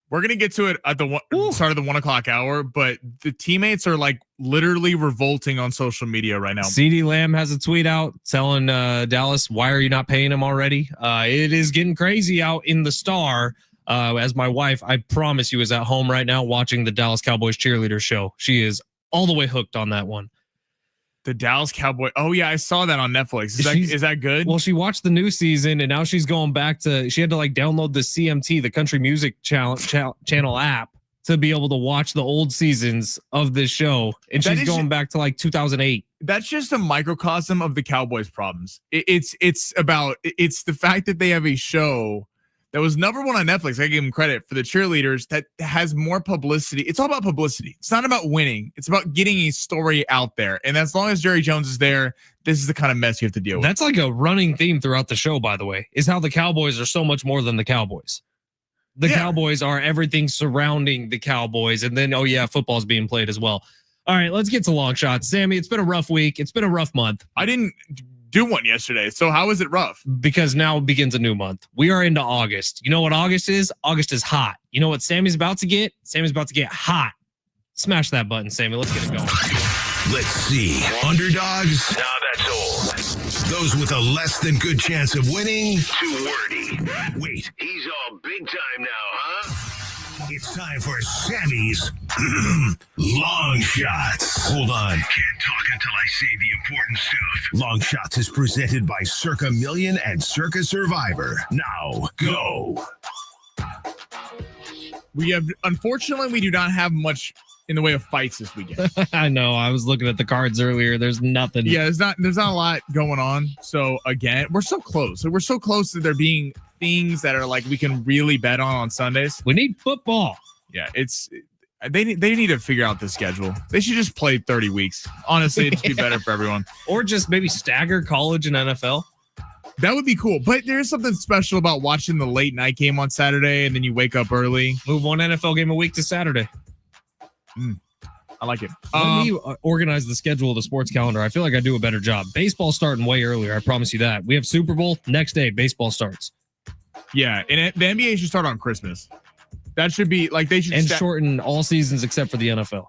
We're going to get to it at the start of the 1 o'clock hour, but the teammates are like literally revolting on social media right now. CeeDee Lamb has a tweet out telling Dallas, why are you not paying him already? It is getting crazy out in the Star. As my wife, I promise you, is at home right now watching the Dallas Cowboys cheerleader show. She is all the way hooked on that one. The Dallas Cowboy. Oh yeah, I saw that on Netflix. Is that good? Well, she watched the new season and now she's going back to. She had to like download the CMT, the Country Music Channel app, to be able to watch the old seasons of this show. And she's going back to like 2008. That's just a microcosm of the Cowboys' problems. It's the fact that they have a show that was number one on Netflix. I give them credit for the cheerleaders that has more publicity. It's all about publicity. It's not about winning. It's about getting a story out there. And as long as Jerry Jones is there, this is the kind of mess you have to deal with. That's like a running theme throughout the show, by the way, is how the Cowboys are so much more than the Cowboys. The Cowboys are everything surrounding the Cowboys. And then, oh yeah, football's being played as well. All right, let's get to long shots. Sammy, it's been a rough week. It's been a rough month. I didn't do one yesterday. So how is it rough? Because now begins a new month. We are into August. You know what August is? August is hot. You know what Sammy's about to get? Sammy's about to get hot. Smash that button, Sammy. Let's get it going. Let's see. Underdogs? Nah, that's old. Those with a less than good chance of winning? Too wordy. Wait, he's all big time now, huh? It's time for Sammy's Long Shots. Hold on. Can't talk until I say the important stuff. Long Shots is presented by Circa Million and Circa Survivor. Now, go. Unfortunately, we do not have much in the way of fights this weekend. I know. I was looking at the cards earlier. There's nothing. Yeah, there's not a lot going on. So again, we're so close. We're so close to there being things that are like we can really bet on Sundays. We need football. Yeah, they need to figure out the schedule. They should just play 30 weeks. Honestly, it'd be better for everyone. Or just maybe stagger college and NFL. That would be cool. But there's something special about watching the late night game on Saturday and then you wake up early. Move one NFL game a week to Saturday. I like it. Let me organize the schedule of the sports calendar. I feel like I do a better job. Baseball starting way earlier. I promise you that. We have Super Bowl next day. Baseball starts. Yeah, and the NBA should start on Christmas. That should be like they should shorten all seasons except for the NFL.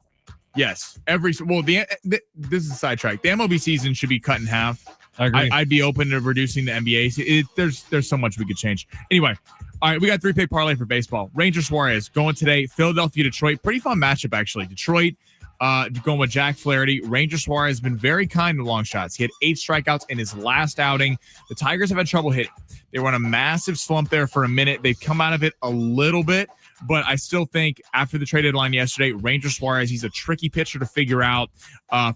Yes, this is a sidetrack. The MLB season should be cut in half. I agree. I'd be open to reducing the NBA. There's so much we could change. Anyway, all right, we got 3-pick parlay for baseball. Rangers Suarez going today. Philadelphia Detroit, pretty fun matchup actually. Detroit going with Jack Flaherty. Ranger Suarez has been very kind to long shots. He had 8 strikeouts in his last outing. The Tigers have had trouble hitting. They were on a massive slump there for a minute. They've come out of it a little bit, but I still think after the trade deadline yesterday, Ranger Suarez, he's a tricky pitcher to figure out.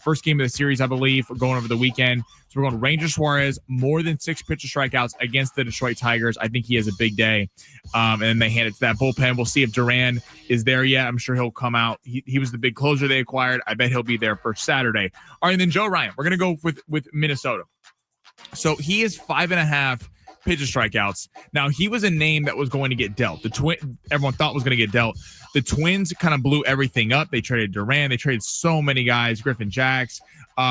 First game of the series, I believe, going over the weekend. So we're going Ranger Suarez, more than 6 pitcher strikeouts against the Detroit Tigers. I think he has a big day. And then they hand it to that bullpen. We'll see if Duran is there yet. I'm sure he'll come out. He was the big closer they acquired. I bet he'll be there for Saturday. All right, and then Joe Ryan. We're going to go with Minnesota. So he is 5.5 pitcher strikeouts. Now, he was a name that was going to get dealt. Everyone thought was going to get dealt. The Twins kind of blew everything up. They traded Duran. They traded so many guys. Griffin Jacks.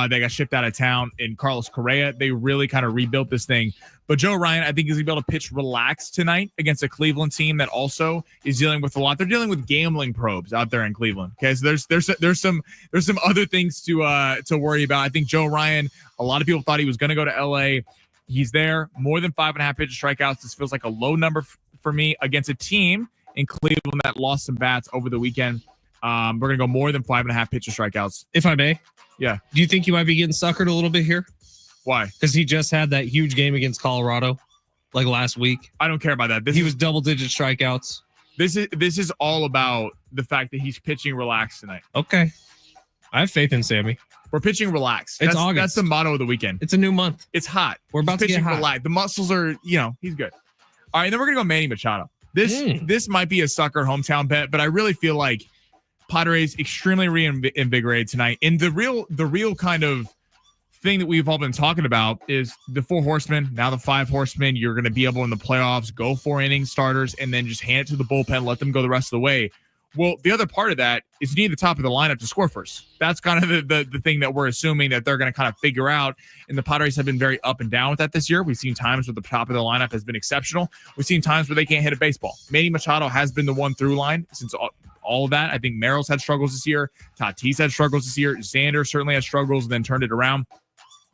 They got shipped out of town. And Carlos Correa. They really kind of rebuilt this thing. But Joe Ryan, I think, is going to be able to pitch relaxed tonight against a Cleveland team that also is dealing with a lot. They're dealing with gambling probes out there in Cleveland. Okay, so there's some other things to worry about. I think Joe Ryan. A lot of people thought he was going to go to LA. He's there. More than 5.5 pitcher strikeouts. This feels like a low number for me against a team in Cleveland that lost some bats over the weekend. We're going to go more than 5.5 pitcher strikeouts. If I may. Yeah. Do you think you might be getting suckered a little bit here? Why? Because he just had that huge game against Colorado, like last week. I don't care about that. He was double-digit strikeouts. This is all about the fact that he's pitching relaxed tonight. Okay. I have faith in Sammy. We're pitching relaxed. It's August. That's the motto of the weekend. It's a new month. It's hot. We're about to get hot. Relaxed. The muscles are, he's good. All right, then we're going to go Manny Machado. This might be a sucker hometown bet, but I really feel like Padres extremely reinvigorated tonight. And the real kind of thing that we've all been talking about is the 4 horsemen, now the 5 horsemen. You're going to be able in the playoffs, go 4 inning starters, and then just hand it to the bullpen, let them go the rest of the way. Well, the other part of that is you need the top of the lineup to score first. That's kind of the thing that we're assuming that they're going to kind of figure out. And the Padres have been very up and down with that this year. We've seen times where the top of the lineup has been exceptional. We've seen times where they can't hit a baseball. Manny Machado has been the one through line since all of that. I think Merrill's had struggles this year. Tatis had struggles this year. Xander certainly had struggles and then turned it around.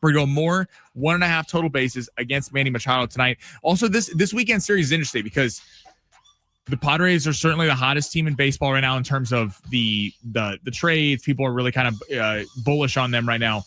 We're going more 1.5 total bases against Manny Machado tonight. Also, this weekend series is interesting because the Padres are certainly the hottest team in baseball right now in terms of the trades. People are really kind of bullish on them right now.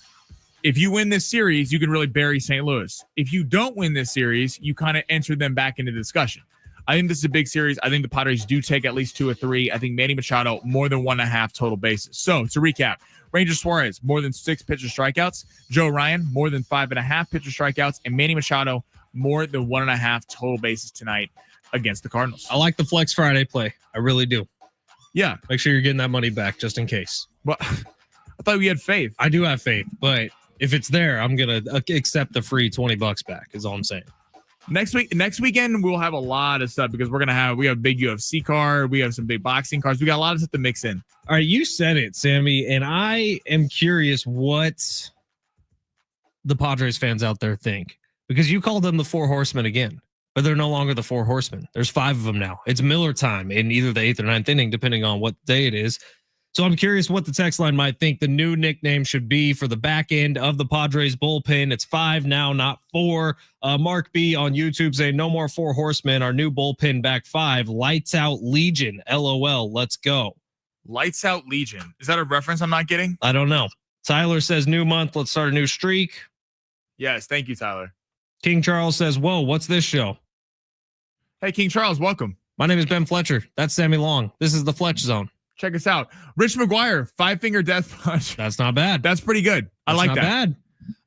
If you win this series, you can really bury St. Louis. If you don't win this series, you kind of enter them back into the discussion. I think this is a big series. I think the Padres do take at least 2 or 3. I think Manny Machado, more than 1.5 total bases. So to recap, Ranger Suarez, more than 6 pitcher strikeouts. Joe Ryan, more than 5.5 pitcher strikeouts. And Manny Machado, more than 1.5 total bases tonight against the Cardinals. I like the Flex Friday play. I really do. Yeah. Make sure you're getting that money back just in case. Well, I thought we had faith. I do have faith, but if it's there, I'm going to accept the free $20 back is all I'm saying. Next weekend, we'll have a lot of stuff because we have a big UFC card. We have some big boxing cards. We got a lot of stuff to mix in. All right, you said it, Sammy, and I am curious what the Padres fans out there think because you called them the 4 horsemen again, but they're no longer the 4 horsemen. There's 5 of them now. It's Miller time in either the 8th or 9th inning, depending on what day it is. So I'm curious what the text line might think the new nickname should be for the back end of the Padres bullpen. It's 5 now, not 4. Mark B on YouTube saying no more 4 horsemen. Our new bullpen back 5. Lights out Legion. LOL. Let's go. Lights out Legion. Is that a reference I'm not getting? I don't know. Tyler says new month. Let's start a new streak. Yes. Thank you, Tyler. King Charles says, whoa, what's this show? Hey, King Charles, welcome. My name is Ben Fletcher. That's Sammy Long. This is the Fletch Zone. Check us out. Rich McGuire, 5-finger death punch. That's not bad. That's pretty good. I like that. Not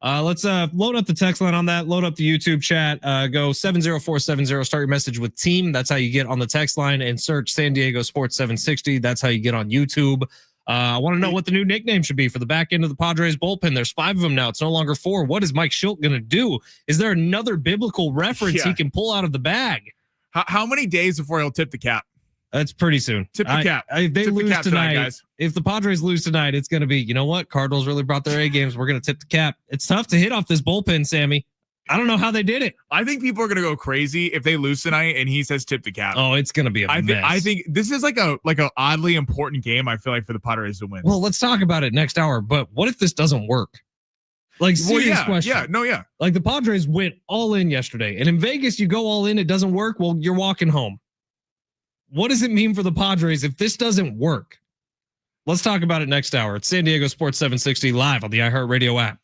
bad. Let's load up the text line on that. Load up the YouTube chat. Go 70470. Start your message with team. That's how you get on the text line and search San Diego Sports 760. That's how you get on YouTube. I want to know what the new nickname should be for the back end of the Padres bullpen. There's 5 of them now. It's no longer 4. What is Mike Schilt going to do? Is there another biblical reference he can pull out of the bag? How many days before he'll tip the cap? That's pretty soon. Tip the cap. If they lose tonight, guys. If the Padres lose tonight, it's going to be, you know what? Cardinals really brought their A games. We're going to tip the cap. It's tough to hit off this bullpen, Sammy. I don't know how they did it. I think people are going to go crazy if they lose tonight and he says tip the cap. Oh, it's going to be a mess. I think this is like a oddly important game. I feel like for the Padres to win. Well, let's talk about it next hour. But what if this doesn't work? Like, serious question. Yeah. Like the Padres went all in yesterday, and in Vegas, you go all in, it doesn't work. Well, you're walking home. What does it mean for the Padres if this doesn't work? Let's talk about it next hour. It's San Diego Sports 760 live on the iHeartRadio app.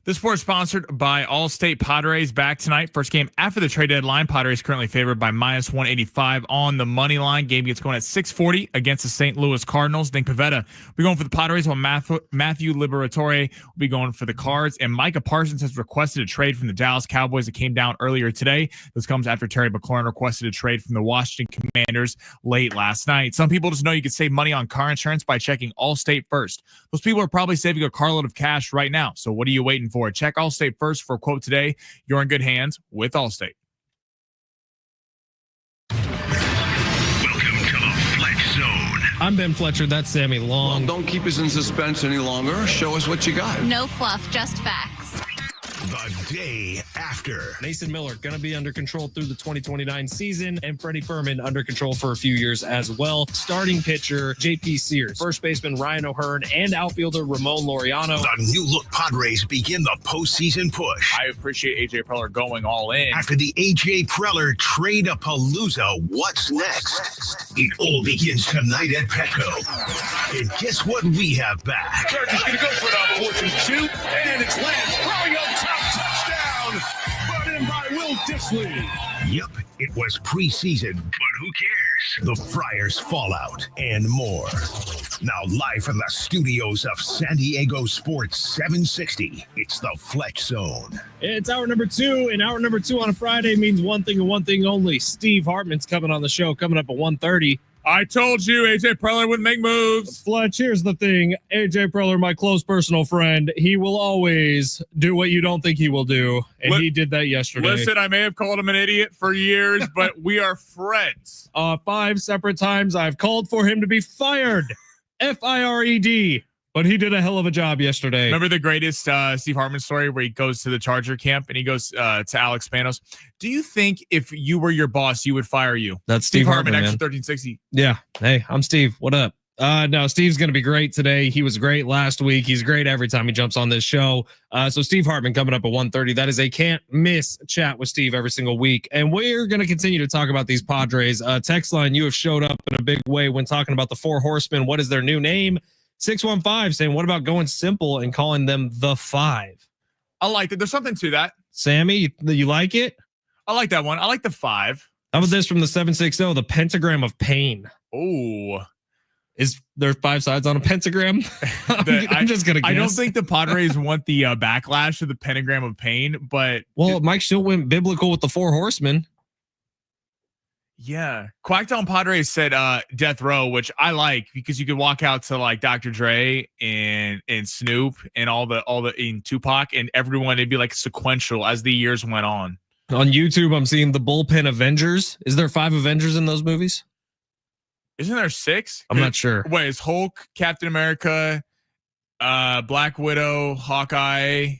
This sport is sponsored by Allstate. Padres back tonight. First game after the trade deadline. Padres currently favored by -185 on the money line. Game gets going at 6:40 against the St. Louis Cardinals. Nick Pivetta will be going for the Padres, while Matthew Liberatore will be going for the Cards. And Micah Parsons has requested a trade from the Dallas Cowboys that came down earlier today. This comes after Terry McLaurin requested a trade from the Washington Commanders late last night. Some people just know you can save money on car insurance by checking Allstate first. Those people are probably saving a carload of cash right now. So what are you waiting for? Check Allstate first for a quote today. You're in good hands with Allstate. Welcome to the Fletch Zone. I'm Ben Fletcher. That's Sammy Long. Well, don't keep us in suspense any longer. Show us what you got. No fluff, just facts. The day after. Mason Miller going to be under control through the 2029 season, and Freddie Furman under control for a few years as well. Starting pitcher JP Sears, first baseman Ryan O'Hearn, and outfielder Ramon Laureano. The new look Padres begin the postseason push. I appreciate AJ Preller going all in. After the AJ Preller trade-a-palooza, what's next? It all begins tonight at Petco. And guess what we have back? Chargers going to go for it on 4th and 2, and it's Lance throwing up top, touchdown, brought in by Will Dissly. Yep, it was preseason, but who cares? The Friars fallout and more. Now live from the studios of San Diego Sports 760, it's the Fletch Zone. It's hour number 2, and hour number 2 on a Friday means one thing and one thing only. Steve Hartman's coming on the show, coming up at 1:30. I told you AJ Preller wouldn't make moves. Fletch, here's the thing. AJ Preller, my close personal friend, he will always do what you don't think he will do, and he did that yesterday. Listen, I may have called him an idiot for years, but we are friends. 5 separate times I've called for him to be fired. Fired. But he did a hell of a job yesterday. Remember the greatest Steve Hartman story where he goes to the Charger camp and he goes to Alex Spanos. Do you think if you were your boss, you would fire you? That's Steve Hartman, Extra man. 1360. Yeah. Hey, I'm Steve. What up? No, Steve's going to be great today. He was great last week. He's great every time he jumps on this show. So Steve Hartman coming up at 1:30. That is a can't miss chat with Steve every single week. And we're going to continue to talk about these Padres. Text line, you have showed up in a big way when talking about the Four Horsemen. What is their new name? 615 saying, what about going simple and calling them the Five? I like it. There's something to that. Sammy, you like it? I like that one. I like the 5. How about this from the 760? The pentagram of pain. Oh, Is there 5 sides on a pentagram? I'm just going to guess. I don't think the Padres want the backlash of the pentagram of pain, but Mike Schilt went biblical with the Four Horsemen. yeah. Quackdown Padres said Death Row, which I like because you could walk out to like Dr. Dre and Snoop and all the in Tupac and everyone, it'd be like sequential as the years went on. On YouTube, I'm seeing the Bullpen Avengers. Is there 5 Avengers in those movies? Isn't there 6? I'm not sure. Wait, is Hulk, Captain America, Black Widow, Hawkeye,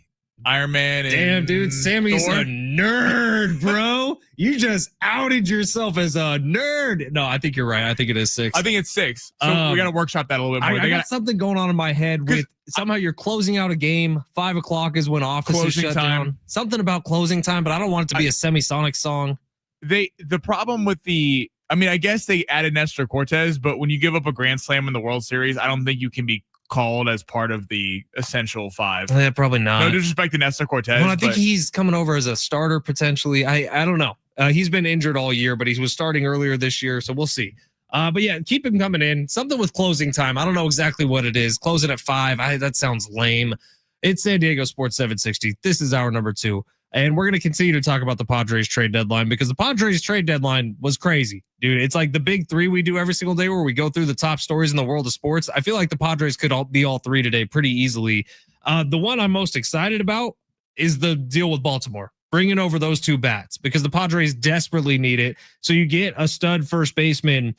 Iron Man, and Damn, dude, Sammy's Thor? a nerd, bro. You just outed yourself as a nerd. No, I think you're right. I think it is 6. I think it's 6. So we got to workshop that a little bit more. I got something going on in my head with somehow you're closing out a game. 5 o'clock is when offices Closing shut time. down. Something about closing time, but I don't want it to be a Semisonic song. The problem with I guess they added Nestor Cortez, but when you give up a grand slam in the World Series, I don't think you can be called as part of the essential 5. Yeah, probably not. No disrespect to Nestor Cortez. Well, I think he's coming over as a starter potentially. I don't know. He's been injured all year, but he was starting earlier this year, so we'll see. But yeah, keep him coming in. Something with closing time. I don't know exactly what it is. Closing at 5. That sounds lame. It's San Diego Sports 760. This is hour number 2. And we're going to continue to talk about the Padres trade deadline because the Padres trade deadline was crazy, dude. It's like the big 3 we do every single day where we go through the top stories in the world of sports. I feel like the Padres could be all 3 today pretty easily. The one I'm most excited about is the deal with Baltimore, bringing over those 2 bats because the Padres desperately need it. So you get a stud first baseman,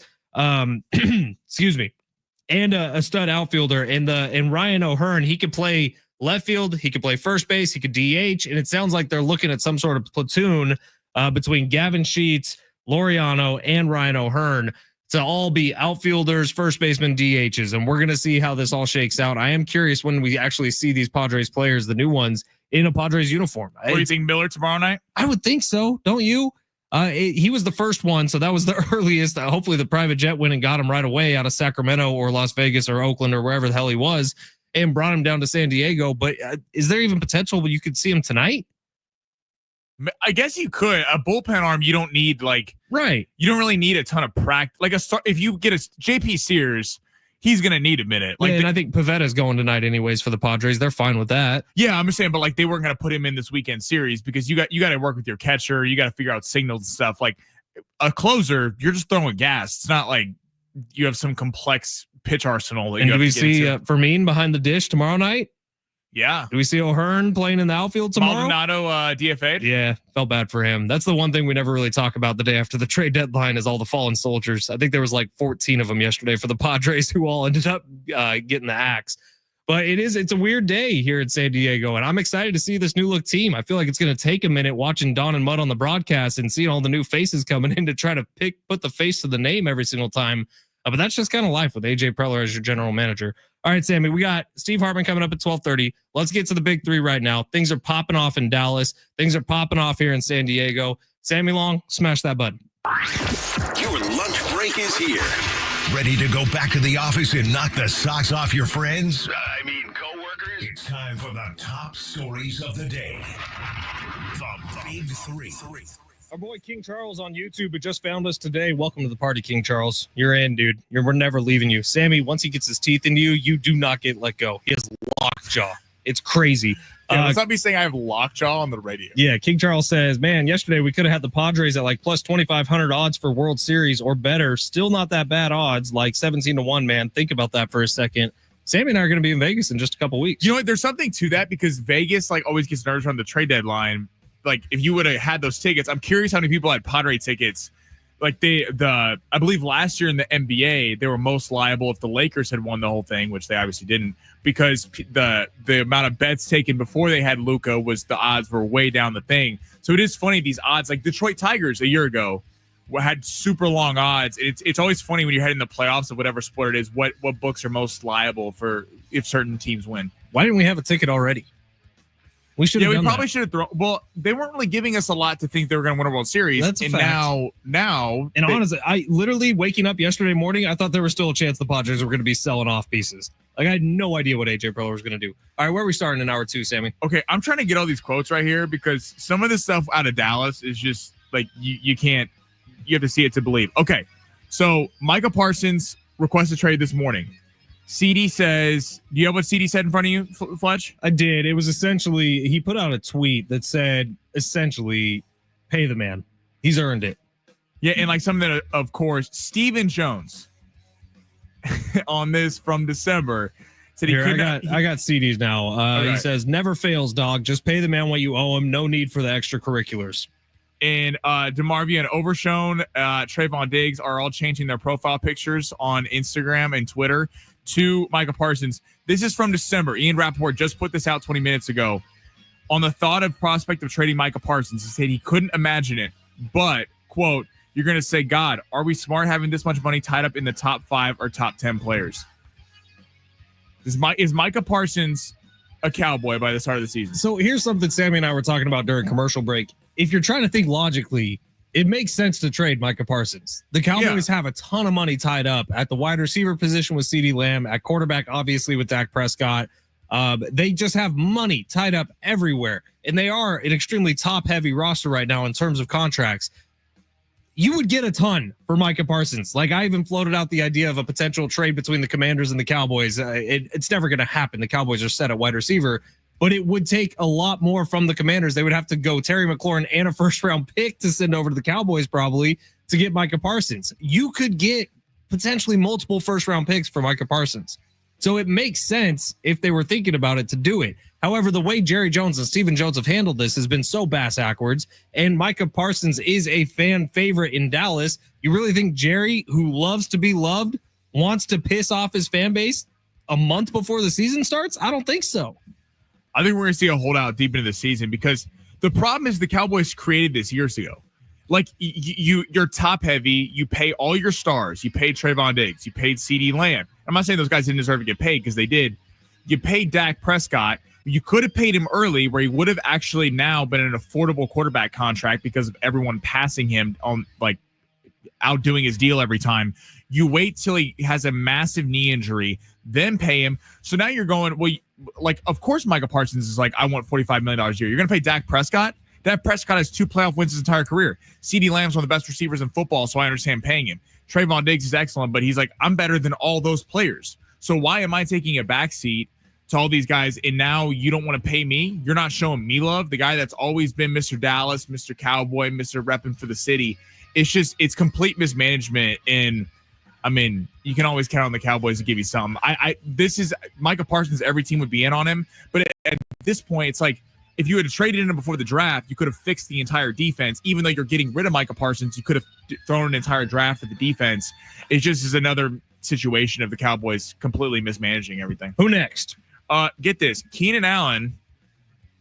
excuse me, and a stud outfielder, and Ryan O'Hearn. He could play left field, he could play first base, he could DH, and it sounds like they're looking at some sort of platoon between Gavin Sheets, Laureano, and Ryan O'Hearn to all be outfielders, first baseman, DHs, and we're going to see how this all shakes out. I am curious when we actually see these Padres players, the new ones, in a Padres uniform. What do you think, Miller tomorrow night? I would think so, don't you? He was the first one, so that was the earliest. Hopefully the private jet went and got him right away out of Sacramento or Las Vegas or Oakland or wherever the hell he was. and brought him down to San Diego. But is there even potential you could see him tonight? I guess you could. A bullpen arm, you don't need right. You don't really need a ton of practice. Like if you get a JP Sears, he's gonna need a minute. And I think Pavetta's going tonight anyways for the Padres. They're fine with that. Yeah, I'm just saying, but they weren't gonna put him in this weekend series because you got to work with your catcher. You got to figure out signals and stuff. Like a closer, you're just throwing gas. It's not like you have some complex pitch arsenal. And do we see Fermin behind the dish tomorrow night? Yeah. Do we see O'Hearn playing in the outfield tomorrow? Maldonado DFA'd? Yeah, felt bad for him. That's the one thing we never really talk about the day after the trade deadline is all the fallen soldiers. I think there was 14 of them yesterday for the Padres who all ended up getting the axe. But it's a weird day here in San Diego, and I'm excited to see this new look team. I feel like it's going to take a minute watching Don and Mudd on the broadcast and seeing all the new faces coming in to try to put the face to the name every single time. But that's just kind of life with AJ Preller as your general manager. All right, Sammy, we got Steve Hartman coming up at 12:30. Let's get to the big three right now. Things are popping off in Dallas. Things are popping off here in San Diego. Sammy Long, smash that button. Your lunch break is here. Ready to go back to the office and knock the socks off your friends? I mean, coworkers? It's time for the top stories of the day. The Big Three. Our boy King Charles on YouTube, who just found us today. Welcome to the party, King Charles. You're in, dude. We're never leaving you. Sammy, once he gets his teeth into you, you do not get let go. He has lockjaw. It's crazy. Let's not be saying I have lockjaw on the radio. Yeah, King Charles says, man, yesterday we could have had the Padres at plus 2,500 odds for World Series or better. Still not that bad odds, 17-1, man. Think about that for a second. Sammy and I are going to be in Vegas in just a couple weeks. You know what? There's something to that because Vegas always gets nervous on the trade deadline. If you would have had those tickets, I'm curious how many people had Padre tickets. I believe last year in the NBA, they were most liable if the Lakers had won the whole thing, which they obviously didn't, because the amount of bets taken before they had Luka was the odds were way down the thing. So it is funny, these odds, like Detroit Tigers a year ago had super long odds. It's always funny when you're heading the playoffs of whatever sport it is, what books are most liable for if certain teams win. Why didn't we have a ticket already? We should. Yeah, we probably should have thrown. Well, they weren't really giving us a lot to think they were going to win a World Series. That's a fact. now. And honestly, I literally waking up yesterday morning, I thought there was still a chance the Padres were going to be selling off pieces. I had no idea what AJ Preller was going to do. All right, where are we starting in hour two, Sammy? Okay, I'm trying to get all these quotes right here because some of this stuff out of Dallas is just you can't. You have to see it to believe. Okay, so Micah Parsons requested trade this morning. CD says, do you have what CD said in front of you, Fletch? I did. It was essentially, he put out a tweet that said, essentially, pay the man. He's earned it. Yeah, and something that, of course, Stephen Jones on this from December said he could not. I got CDs now. Okay. He says, never fails, dog. Just pay the man what you owe him. No need for the extracurriculars. And DeMarvia and Overshone, Trayvon Diggs are all changing their profile pictures on Instagram and Twitter to Micah Parsons. This is from December. Ian Rappaport just put this out 20 minutes ago. On the thought of prospect of trading Micah Parsons, he said he couldn't imagine it. But, quote, you're going to say, God, are we smart having this much money tied up in the top 5 or top 10 players? Is Micah Parsons a Cowboy by the start of the season? So here's something Sammy and I were talking about during commercial break. If you're trying to think logically, it makes sense to trade Micah Parsons. The Cowboys have a ton of money tied up at the wide receiver position with CeeDee Lamb, at quarterback, obviously, with Dak Prescott. They just have money tied up everywhere, and they are an extremely top-heavy roster right now in terms of contracts. You would get a ton for Micah Parsons. I even floated out the idea of a potential trade between the Commanders and the Cowboys. It's never going to happen. The Cowboys are set at wide receiver. But it would take a lot more from the Commanders. They would have to go Terry McLaurin and a first-round pick to send over to the Cowboys probably to get Micah Parsons. You could get potentially multiple first-round picks for Micah Parsons. So it makes sense if they were thinking about it to do it. However, the way Jerry Jones and Stephen Jones have handled this has been so bass-ackwards, and Micah Parsons is a fan favorite in Dallas. You really think Jerry, who loves to be loved, wants to piss off his fan base a month before the season starts? I don't think so. I think we're going to see a holdout deep into the season because the problem is the Cowboys created this years ago. You're top heavy. You pay all your stars. You paid Trayvon Diggs. You paid CeeDee Lamb. I'm not saying those guys didn't deserve to get paid because they did. You paid Dak Prescott. You could have paid him early where he would have actually now been an affordable quarterback contract because of everyone passing him on outdoing his deal every time. You wait till he has a massive knee injury. then pay him. So now you're going, well, like, of course, Micah Parsons is like, I want $45 million a year. You're going to pay Dak Prescott? Dak Prescott has 2 playoff wins his entire career. CeeDee Lamb's one of the best receivers in football, so I understand paying him. Trayvon Diggs is excellent, but he's like, I'm better than all those players. So why am I taking a backseat to all these guys, and now you don't want to pay me? You're not showing me love. The guy that's always been Mr. Dallas, Mr. Cowboy, Mr. Reppin' for the city. It's complete mismanagement. And I mean, you can always count on the Cowboys to give you something. This is Micah Parsons. Every team would be in on him, but at this point, it's like if you had traded him before the draft, you could have fixed the entire defense. Even though you're getting rid of Micah Parsons, you could have thrown an entire draft at the defense. It just is another situation of the Cowboys completely mismanaging everything. Who next? Get this, Keenan Allen.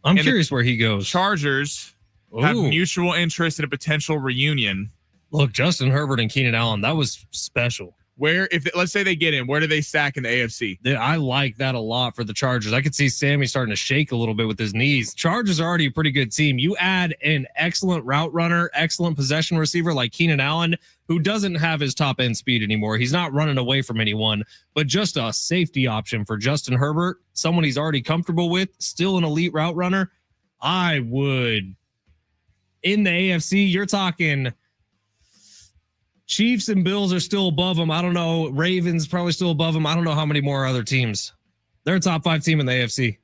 I'm curious where he goes. Chargers have mutual interest in a potential reunion. Look, Justin Herbert and Keenan Allen, that was special. Where, let's say they get in, where do they stack in the AFC? I like that a lot for the Chargers. I could see Sammy starting to shake a little bit with his knees. Chargers are already a pretty good team. You add an excellent route runner, excellent possession receiver like Keenan Allen, who doesn't have his top end speed anymore. He's not running away from anyone, but just a safety option for Justin Herbert, someone he's already comfortable with, still an elite route runner. I would, in the AFC, you're talking Chiefs and Bills are still above them. I don't know. Ravens probably still above them. I don't know how many more other teams. They're a top 5 team in the AFC.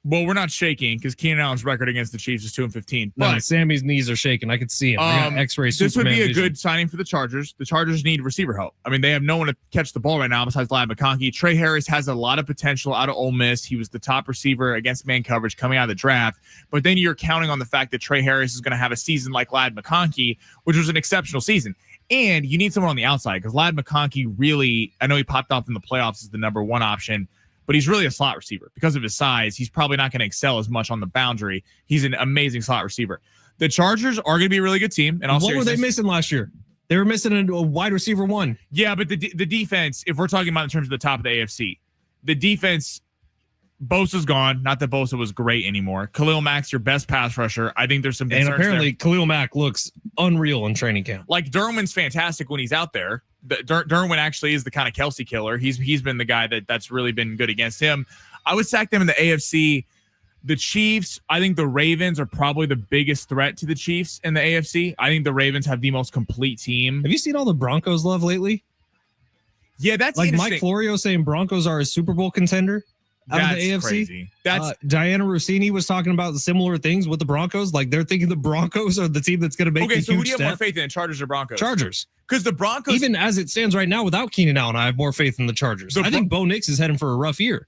Well, we're not shaking because Keenan Allen's record against the Chiefs is 2-15. No, But Sammy's knees are shaking. I could see him. I got X-ray. This would be a vision. good signing for the Chargers. The Chargers need receiver help. I mean, they have no one to catch the ball right now besides Ladd McConkey. Trey Harris has a lot of potential out of Ole Miss. He was the top receiver against man coverage coming out of the draft. But then you're counting on the fact that Trey Harris is going to have a season like Ladd McConkey, which was an exceptional season. And you need someone on the outside because Ladd McConkey really, I know he popped off in the playoffs as the number 1 option, but he's really a slot receiver. Because of his size, he's probably not going to excel as much on the boundary. He's an amazing slot receiver. The Chargers are going to be a really good team. And what were they missing last year? They were missing a wide receiver 1. Yeah, but the defense, if we're talking about in terms of the top of the AFC, the defense, Bosa's gone. Not that Bosa was great anymore. Khalil Mack's your best pass rusher. I think there's some concerns. And apparently there. Khalil Mack looks unreal in training camp. Like Derwin's fantastic when he's out there. Derwin actually is the kind of Kelsey killer. He's been the guy that's really been good against him. I would stack them in the AFC. The Chiefs, I think the Ravens are probably the biggest threat to the Chiefs in the AFC. I think the Ravens have the most complete team. Have you seen all the Broncos love lately? Yeah, that's like interesting. Mike Florio saying Broncos are a Super Bowl contender. Out of the AFC. Crazy. That's Diana Rossini was talking about the similar things with the Broncos. Like they're thinking the Broncos are the team that's going to make okay. the So who huge do you have step. more faith in, Chargers or Broncos? Chargers, because the Broncos, even as it stands right now, without Keenan Allen, I have more faith in the Chargers. I think Bo Nix is heading for a rough year.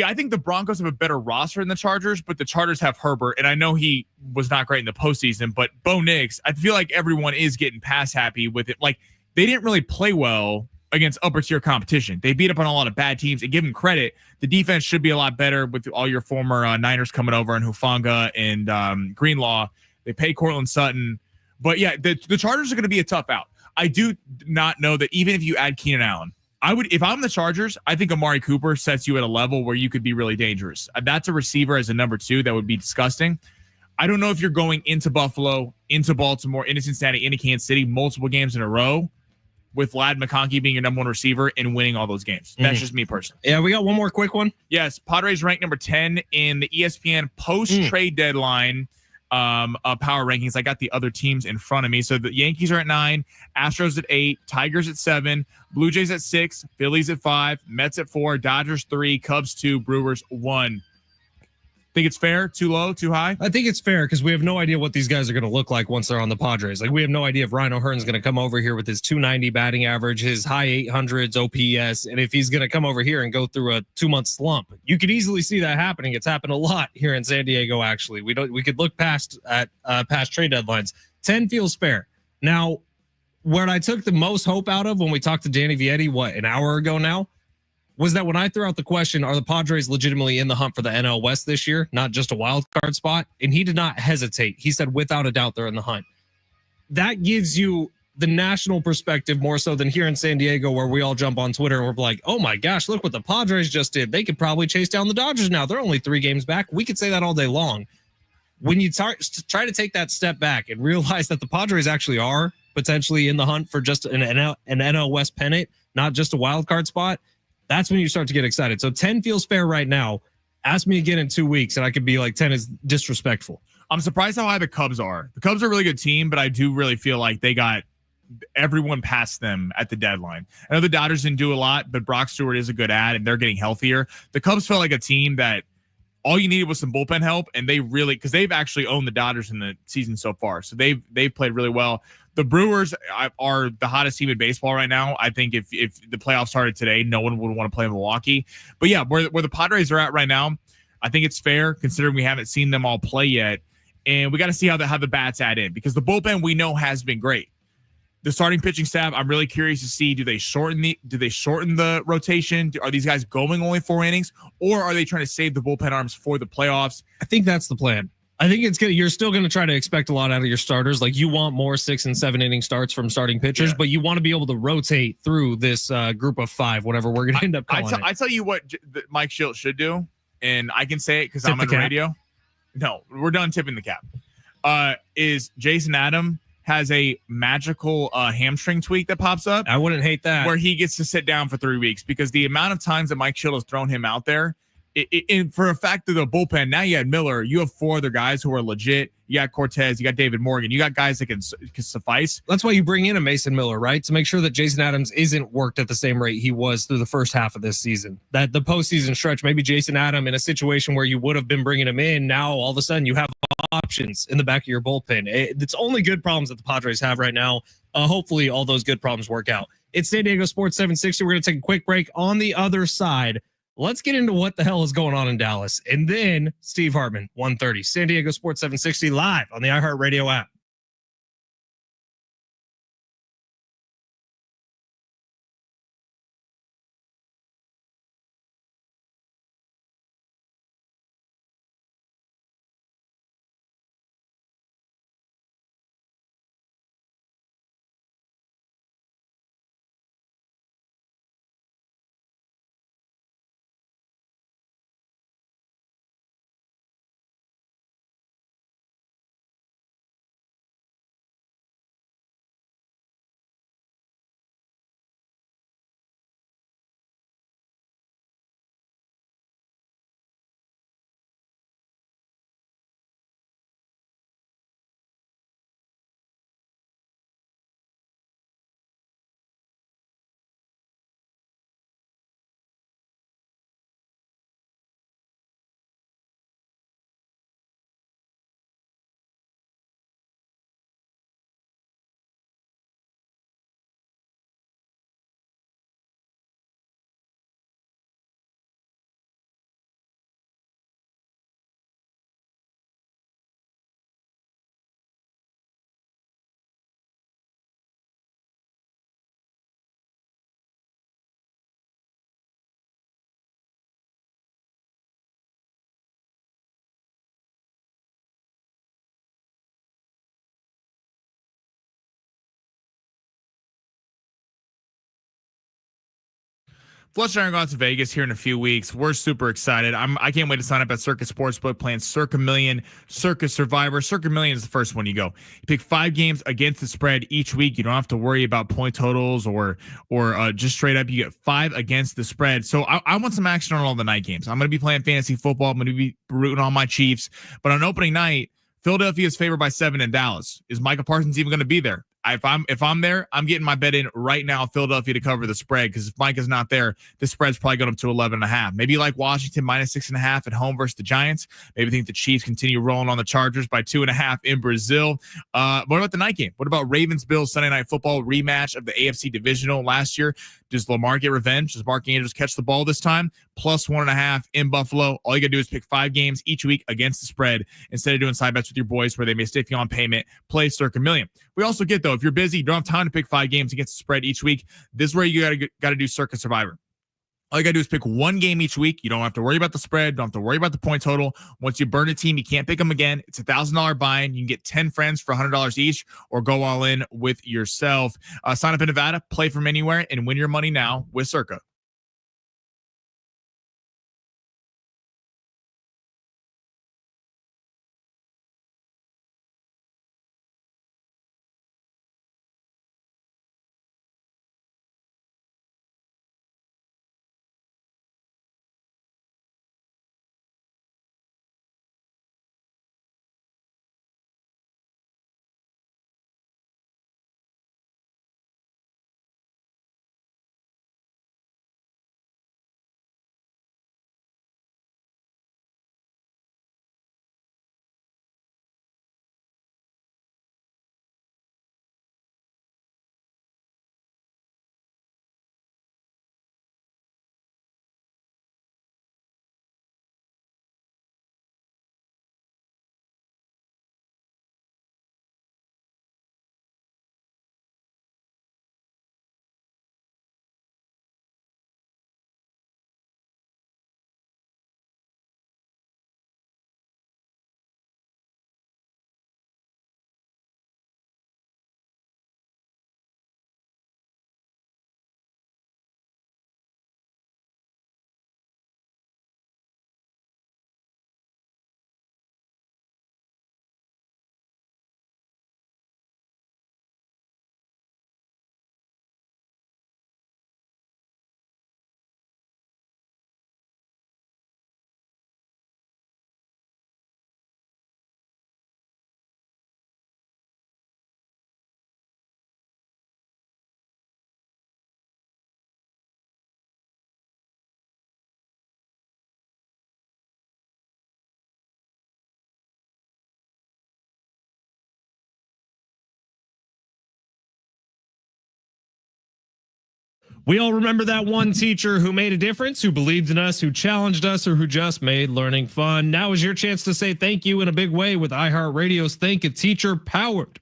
I think the Broncos have a better roster than the Chargers, but the Chargers have Herbert, and I know he was not great in the postseason, but Bo Nix, I feel like everyone is getting pass happy with it. Like they didn't really play well against upper tier competition. They beat up on a lot of bad teams, and give them credit. The defense should be a lot better with all your former Niners coming over and Hufanga and Greenlaw. They pay Cortland Sutton, but yeah, the Chargers are going to be a tough out. I do not know that even if you add Keenan Allen, if I'm the Chargers, I think Amari Cooper sets you at a level where you could be really dangerous. That's a receiver as a number 2 that would be disgusting. I don't know if you're going into Buffalo, into Baltimore, into Cincinnati, into Kansas City multiple games in a row with Ladd McConkey being your number 1 receiver and winning all those games. That's just me personally. Yeah, we got one more quick one. Yes, Padres ranked number 10 in the ESPN post-trade deadline power rankings. I got the other teams in front of me. So the Yankees are at 9, Astros at 8, Tigers at 7, Blue Jays at 6, Phillies at 5, Mets at 4, Dodgers 3, Cubs 2, Brewers 1. Think it's fair? Too low? Too high? I think it's fair because we have no idea what these guys are going to look like once they're on the Padres. Like we have no idea if Ryan O'Hearn's going to come over here with his 290 batting average, his high 800s OPS, and if he's going to come over here and go through a 2-month slump. You could easily see that happening. It's happened a lot here in San Diego. Actually, we could look past trade deadlines. 10 feels fair. Now, what I took the most hope out of when we talked to Danny Vietti, an hour ago now, was that when I threw out the question, are the Padres legitimately in the hunt for the NL West this year, not just a wild card spot? And he did not hesitate. He said, without a doubt, they're in the hunt. That gives you the national perspective more so than here in San Diego, where we all jump on Twitter and we're like, oh my gosh, look what the Padres just did. They could probably chase down the Dodgers now. They're only 3 games back. We could say that all day long. When you try to take that step back and realize that the Padres actually are potentially in the hunt for just an NL West pennant, not just a wild card spot, That's when you start to get excited. So 10 feels fair right now. Ask me again in 2 weeks, and I could be like 10 is disrespectful. I'm surprised how high the Cubs are. The Cubs are a really good team, but I do really feel like they got everyone past them at the deadline. I know the Dodgers didn't do a lot, but Brock Stewart is a good ad, and they're getting healthier. The Cubs felt like a team that all you needed was some bullpen help, and they really, because they've actually owned the Dodgers in the season so far, so they've played really well. The Brewers are the hottest team in baseball right now. I think if the playoffs started today, no one would want to play Milwaukee. But yeah, where the Padres are at right now, I think it's fair considering we haven't seen them all play yet, and we got to see how the bats add in, because the bullpen we know has been great. The starting pitching staff, I'm really curious to see, do they shorten the rotation? Are these guys going only 4 innings, or are they trying to save the bullpen arms for the playoffs? I think that's the plan. I think it's good. You're still going to try to expect a lot out of your starters. Like, you want more 6 and 7 inning starts from starting pitchers, but you want to be able to rotate through this group of 5, whatever we're going to end up calling it. I tell you what Mike Schilt should do, and I can say it because I'm on the radio. No, we're done tipping the cap. Is Jason Adam has a magical hamstring tweak that pops up. I wouldn't hate that. Where he gets to sit down for 3 weeks, because the amount of times that Mike Schilt has thrown him out there, for a fact of the bullpen, now you had Miller, you have 4 other guys who are legit. You got Cortez, you got David Morgan, you got guys that can suffice. That's why you bring in a Mason Miller, right? To make sure that Jason Adams isn't worked at the same rate he was through the first half of this season. That the postseason stretch, maybe Jason Adams in a situation where you would have been bringing him in, now all of a sudden you have options in the back of your bullpen. It's only good problems that the Padres have right now. Hopefully all those good problems work out. It's San Diego Sports 760. We're going to take a quick break. On the other side, let's get into what the hell is going on in Dallas. And then Steve Hartman, 1:30. San Diego Sports 760 live on the iHeartRadio app. Fletch and I are going to Vegas here in a few weeks. We're super excited. I can't wait to sign up at Circus Sportsbook, playing Circa Million, Circus Survivor. Circa Million is the first one you go. You pick 5 games against the spread each week. You don't have to worry about point totals or just straight up. You get 5 against the spread. So I want some action on all the night games. I'm going to be playing fantasy football. I'm going to be rooting on my Chiefs. But on opening night, Philadelphia is favored by 7 in Dallas. Is Micah Parsons even going to be there? If I'm there, I'm getting my bet in right now, Philadelphia to cover the spread, because if Mike is not there, the spread's probably going up to 11.5. Maybe like Washington -6.5 at home versus the Giants. Maybe think the Chiefs continue rolling on the Chargers by 2.5 in Brazil. What about the night game? What about Ravens-Bills Sunday Night Football rematch of the AFC Divisional last year? Does Lamar get revenge? Does Mark Andrews catch the ball this time? +1.5 in Buffalo. All you got to do is pick 5 games each week against the spread instead of doing side bets with your boys where they may stick you on payment. Play Circa Million. We also get, though, if you're busy, you don't have time to pick 5 games against the spread each week, this is where you got to do Circa Survivor. All you got to do is pick 1 game each week. You don't have to worry about the spread. Don't have to worry about the point total. Once you burn a team, you can't pick them again. It's $1,000 buy-in. You can get 10 friends for $100 each, or go all in with yourself. Sign up in Nevada, play from anywhere, and win your money now with Circa. We all remember that one teacher who made a difference, who believed in us, who challenged us, or who just made learning fun. Now is your chance to say thank you in a big way with iHeartRadio's Thank a Teacher, powered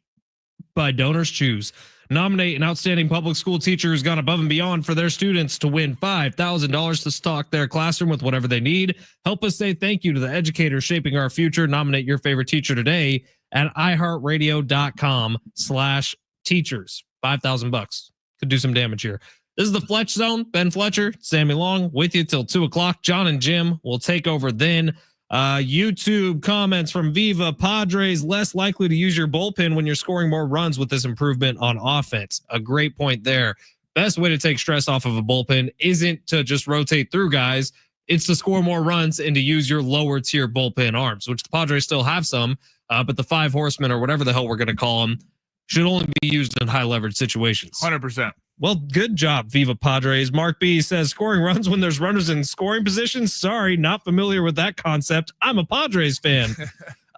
by Donors Choose. Nominate an outstanding public school teacher who's gone above and beyond for their students to win $5,000 to stock their classroom with whatever they need. Help us say thank you to the educators shaping our future. Nominate your favorite teacher today at iHeartRadio.com/teachers. $5,000 could do some damage here. This is the Fletch Zone. Ben Fletcher, Sammy Long with you till 2 o'clock. John and Jim will take over then. YouTube comments from Viva: Padres less likely to use your bullpen when you're scoring more runs with this improvement on offense. A great point there. Best way to take stress off of a bullpen isn't to just rotate through guys. It's to score more runs and to use your lower tier bullpen arms, which the Padres still have some, but the 5 horsemen or whatever the hell we're going to call them should only be used in high leverage situations. 100%. Well, good job, Viva Padres. Mark B says scoring runs when there's runners in scoring positions. Sorry, not familiar with that concept. I'm a Padres fan.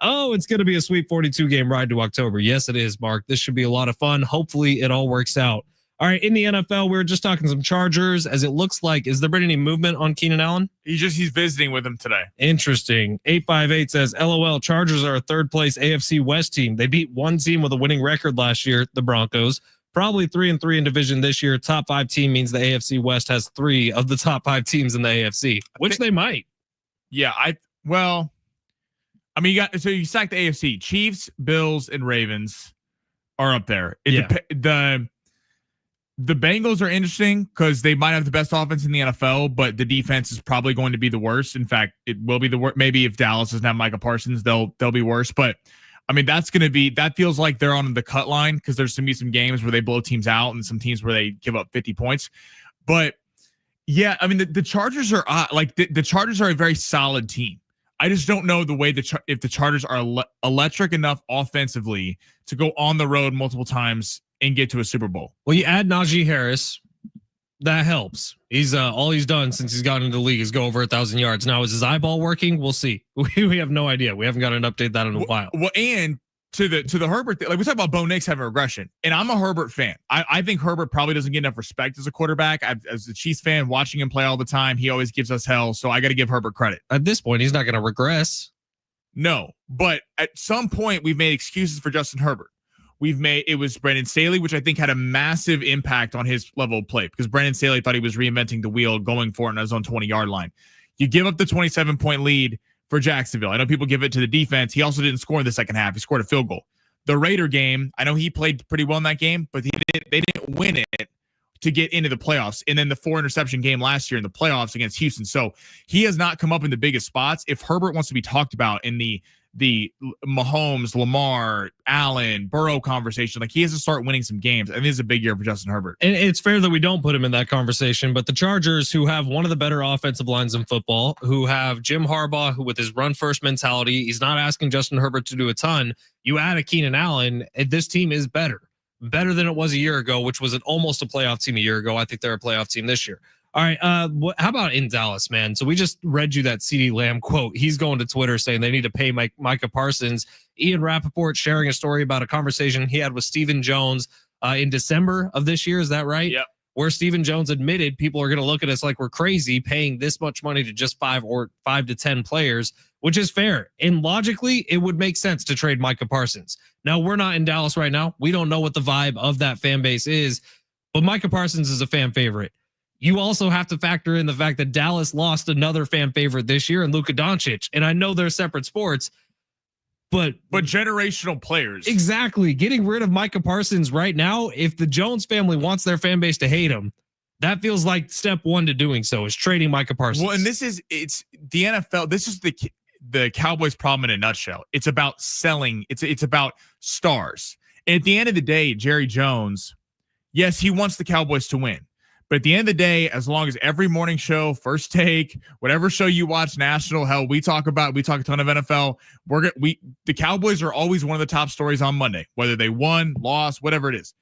Oh, it's going to be a sweet 42 game ride to October. Yes, it is, Mark. This should be a lot of fun. Hopefully it all works out. All right, in the NFL, we were just talking some Chargers. As it looks like, has there been any movement on Keenan Allen? He's visiting with him today. Interesting. 858 says, LOL, Chargers are a third place AFC West team. They beat one team with a winning record last year, the Broncos. Probably 3-3 in division this year. Top 5 team means the AFC West has 3 of the top 5 teams in the AFC, which they might. Yeah, you stack the AFC. Chiefs, Bills, and Ravens are up there. The Bengals are interesting because they might have the best offense in the NFL, but the defense is probably going to be the worst. In fact, it will be the worst. Maybe if Dallas doesn't have Micah Parsons, they'll be worse. But I mean, that feels like they're on the cut line because there's going to be some games where they blow teams out and some teams where they give up 50 points. But yeah, I mean, the Chargers are the Chargers are a very solid team. I just don't know the way if the Chargers are electric enough offensively to go on the road multiple times and get to a Super Bowl. Well, you add Najee Harris. That helps. He's all he's done since he's gotten into the league is go over 1,000 yards. Now, is his eyeball working? We'll see. We have no idea. We haven't got an update that in a while. Well, and to the Herbert thing, like we talk about Bo Nix having regression, and I'm a Herbert fan. I think Herbert probably doesn't get enough respect as a quarterback. As a Chiefs fan, watching him play all the time, he always gives us hell. So I got to give Herbert credit. At this point, he's not going to regress. No, but at some point, we've made excuses for Justin Herbert. It was Brandon Staley, which I think had a massive impact on his level of play because Brandon Staley thought he was reinventing the wheel going for it on his own 20-yard line. You give up the 27-point lead for Jacksonville. I know people give it to the defense. He also didn't score in the second half. He scored a field goal. The Raider game, I know he played pretty well in that game, but they didn't win it to get into the playoffs. And then the 4-interception game last year in the playoffs against Houston. So he has not come up in the biggest spots. If Herbert wants to be talked about in the Mahomes, Lamar, Allen, Burrow conversation, like he has to start winning some games. I think it's a big year for Justin Herbert. And it's fair that we don't put him in that conversation, but the Chargers, who have one of the better offensive lines in football, who have Jim Harbaugh, who with his run first mentality, he's not asking Justin Herbert to do a ton. You add a Keenan Allen, this team is better than it was a year ago, which was almost a playoff team a year ago. I think they're a playoff team this year. All right. How about in Dallas, man? So we just read you that CeeDee Lamb quote. He's going to Twitter saying they need to pay Micah Parsons. Ian Rappaport sharing a story about a conversation he had with Stephen Jones in December of this year. Is that right? Yep. Where Stephen Jones admitted people are going to look at us like we're crazy paying this much money to just 5 to 10 players, which is fair. And logically, it would make sense to trade Micah Parsons. Now, we're not in Dallas right now. We don't know what the vibe of that fan base is, but Micah Parsons is a fan favorite. You also have to factor in the fact that Dallas lost another fan favorite this year in Luka Doncic. And I know they're separate sports, but generational players. Exactly. Getting rid of Micah Parsons right now, if the Jones family wants their fan base to hate him, that feels like step one to doing so is trading Micah Parsons. Well, and it's the NFL. This is the Cowboys problem in a nutshell. It's about selling. It's about stars. And at the end of the day, Jerry Jones, yes, he wants the Cowboys to win. But at the end of the day, as long as every morning show, First Take, whatever show you watch, national, hell, we talk a ton of NFL. The Cowboys are always one of the top stories on Monday, whether they won, lost, whatever it is.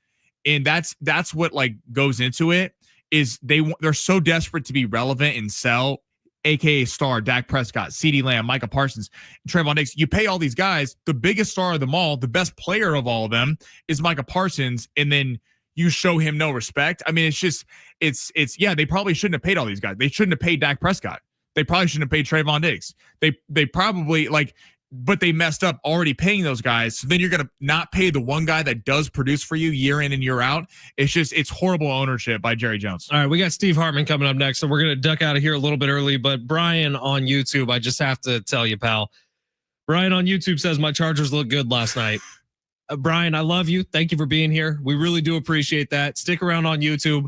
And that's what like goes into it is they're so desperate to be relevant and sell, aka star Dak Prescott, CeeDee Lamb, Micah Parsons, Trayvon Diggs. You pay all these guys. The biggest star of them all, the best player of all of them is Micah Parsons, and then you show him no respect. I mean, it's yeah, they probably shouldn't have paid all these guys. They shouldn't have paid Dak Prescott. They probably shouldn't have paid Trayvon Diggs. They probably but they messed up already paying those guys. So then you're going to not pay the one guy that does produce for you year in and year out. It's horrible ownership by Jerry Jones. All right, we got Steve Hartman coming up next, so we're going to duck out of here a little bit early. But Brian on YouTube, I just have to tell you, pal. Brian on YouTube says my Chargers looked good last night. Brian, I love you. Thank you for being here. We really do appreciate that. Stick around on YouTube.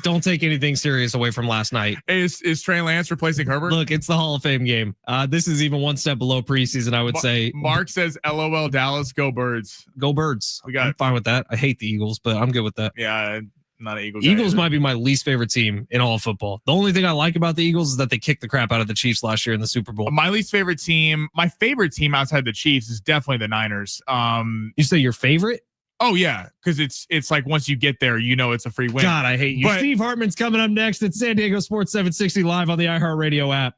Don't take anything serious away from last night. Is Trey Lance replacing Herbert? Look, it's the Hall of Fame game. This is even one step below preseason, I would say. Mark says, LOL Dallas, go Birds. Go Birds. I'm fine with that. I hate the Eagles, but I'm good with that. Yeah, I'm not an Eagles. Eagles might be my least favorite team in all of football. The only thing I like about the Eagles is that they kicked the crap out of the Chiefs last year in the Super Bowl. My favorite team outside the Chiefs is definitely the Niners. You say your favorite? Oh yeah, because it's like once you get there, it's a free win. God, I hate you. But Steve Hartman's coming up next at San Diego Sports 760 live on the iHeartRadio app.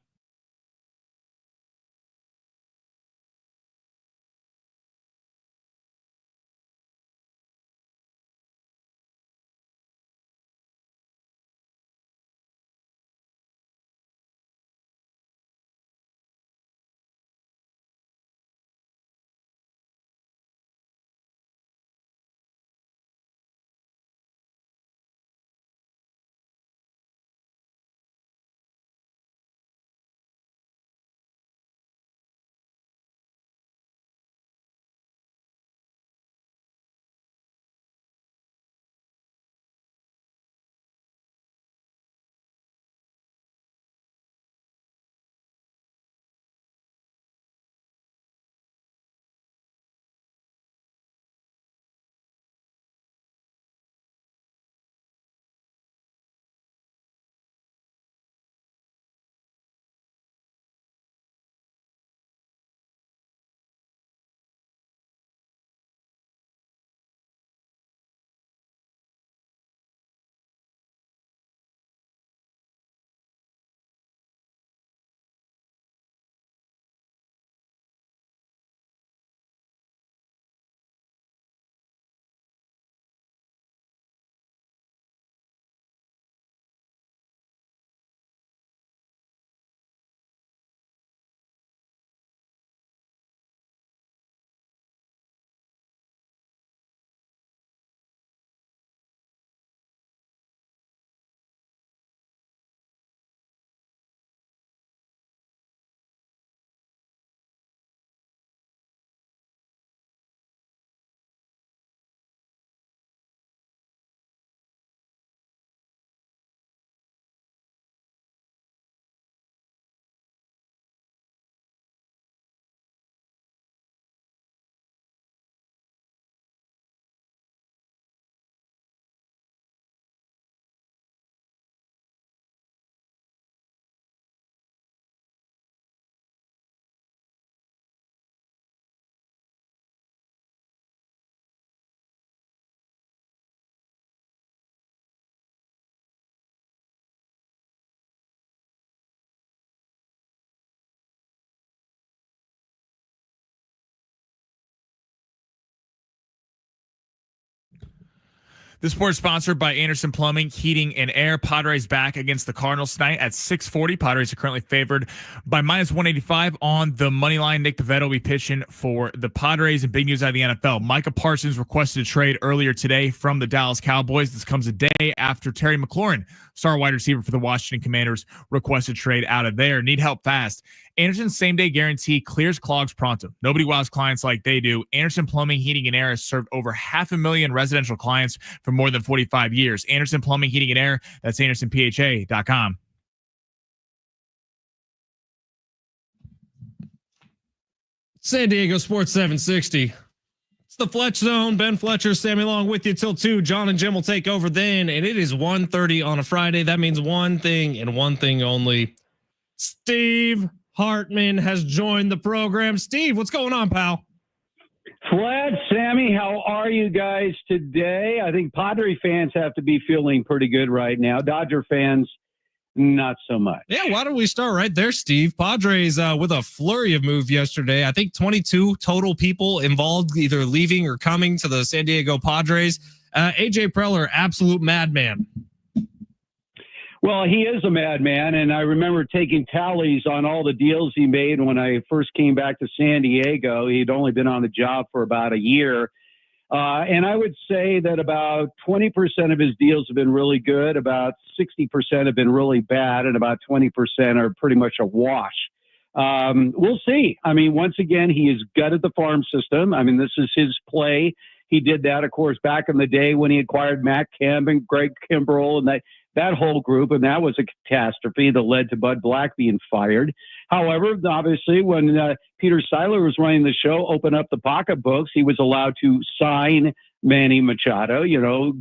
This sports sponsored by Anderson Plumbing, Heating, and Air. Padres back against the Cardinals tonight at 640. Padres are currently favored by -185 on the money line. Nick Pivetta will be pitching for the Padres. And big news out of the NFL. Micah Parsons requested a trade earlier today from the Dallas Cowboys. This comes a day after Terry McLaurin, star wide receiver for the Washington Commanders, requested trade out of there. Need help fast. Anderson's same-day guarantee clears clogs pronto. Nobody wows clients like they do. Anderson Plumbing, Heating, and Air has served over 500,000 residential clients for more than 45 years. Anderson Plumbing, Heating, and Air. That's AndersonPHA.com. San Diego Sports 760. It's the Fletch Zone. Ben Fletcher, Sammy Long with you till 2. John and Jim will take over then, and it is 1:30 on a Friday. That means one thing and one thing only. Steve Hartman has joined the program. Steve, what's going on, pal? Fletch, Sammy, how are you guys today? I think Padre fans have to be feeling pretty good right now. Dodger fans, not so much. Yeah, why don't we start right there, Steve? Padres with a flurry of move yesterday. I think 22 total people involved, either leaving or coming to the San Diego Padres. AJ Preller, absolute madman. Well, he is a madman, and I remember taking tallies on all the deals he made when I first came back to San Diego. He'd only been on the job for about a year. And I would say that about 20% of his deals have been really good, about 60% have been really bad, and about 20% are pretty much a wash. We'll see. I mean, once again, he has gutted the farm system. I mean, this is his play. He did that, of course, back in the day when he acquired Matt Kemp and Greg Kimbrell and that whole group, and that was a catastrophe that led to Bud Black being fired. However, obviously, when Peter Seiler was running the show, open up the pocketbooks, he was allowed to sign Manny Machado,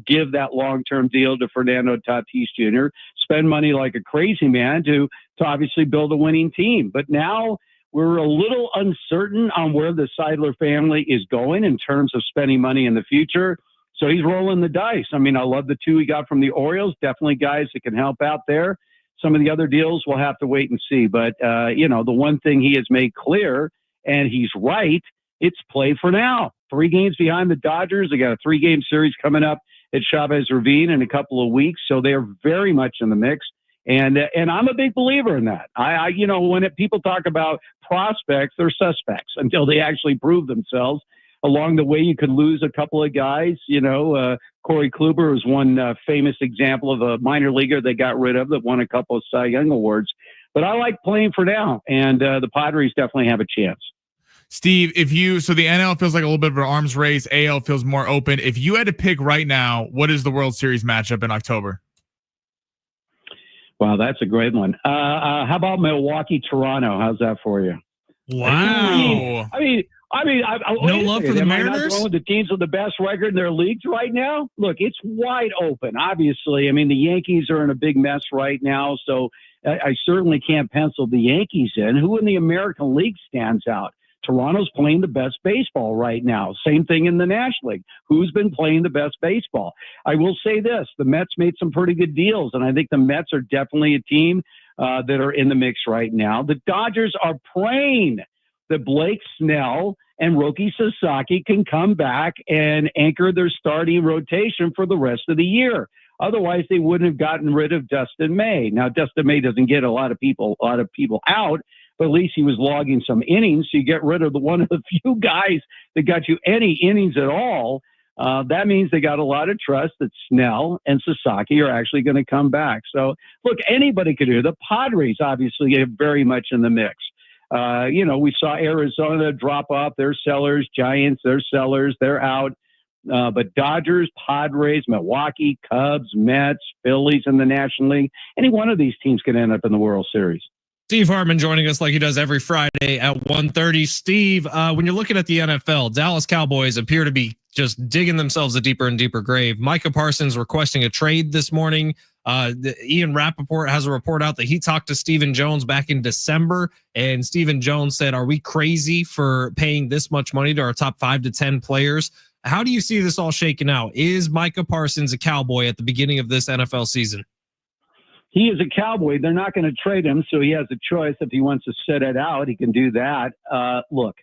give that long-term deal to Fernando Tatis Jr., spend money like a crazy man to obviously build a winning team. But now we're a little uncertain on where the Seidler family is going in terms of spending money in the future. So he's rolling the dice. I mean, I love the two he got from the Orioles. Definitely guys that can help out there. Some of the other deals we'll have to wait and see. But, the one thing he has made clear, and he's right, it's play for now. 3 games behind the Dodgers. They got a 3-game series coming up at Chavez Ravine in a couple of weeks. So they're very much in the mix. And I'm a big believer in that. When people talk about prospects, they're suspects until they actually prove themselves. Along the way, you could lose a couple of guys. Corey Kluber was one famous example of a minor leaguer they got rid of that won a couple of Cy Young awards. But I like playing for now, and the Padres definitely have a chance. Steve, so the NL feels like a little bit of an arms race. AL feels more open. If you had to pick right now, what is the World Series matchup in October? Wow, that's a great one. How about Milwaukee, Toronto? How's that for you? Wow. I mean, no love for the Mariners? Am I not the teams with the best record in their leagues right now? Look, it's wide open, obviously. I mean, the Yankees are in a big mess right now, so I certainly can't pencil the Yankees in. Who in the American League stands out? Toronto's playing the best baseball right now. Same thing in the National League. Who's been playing the best baseball? I will say this. The Mets made some pretty good deals, and I think the Mets are definitely a team that are in the mix right now. The Dodgers are praying that Blake Snell and Roki Sasaki can come back and anchor their starting rotation for the rest of the year. Otherwise, they wouldn't have gotten rid of Dustin May. Now, Dustin May doesn't get a lot of people out, but at least he was logging some innings. So you get rid of one of the few guys that got you any innings at all. That means they got a lot of trust that Snell and Sasaki are actually going to come back. So, look, anybody could do it. The Padres obviously are very much in the mix. We saw Arizona drop off. They're sellers. Giants, they're sellers. They're out. But Dodgers, Padres, Milwaukee, Cubs, Mets, Phillies in the National League, any one of these teams can end up in the World Series. Steve Hartman joining us like he does every Friday at 1:30. Steve, when you're looking at the NFL, Dallas Cowboys appear to be just digging themselves a deeper and deeper grave. Micah Parsons requesting a trade this morning. Ian Rappaport has a report out that he talked to Stephen Jones back in December, and Stephen Jones said, "Are we crazy for paying this much money to our top 5 to 10 players?" How do you see this all shaking out? Is Micah Parsons a Cowboy at the beginning of this NFL season? He is a Cowboy. They're not going to trade him, so he has a choice. If he wants to sit it out, he can do that. Look,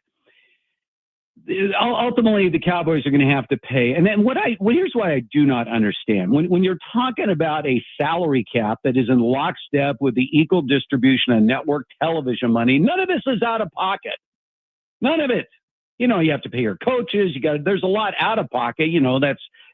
ultimately, the Cowboys are going to have to pay. And then here's why I do not understand. When you're talking about a salary cap that is in lockstep with the equal distribution of network television money, none of this is out of pocket. None of it. You have to pay your coaches. There's a lot out of pocket.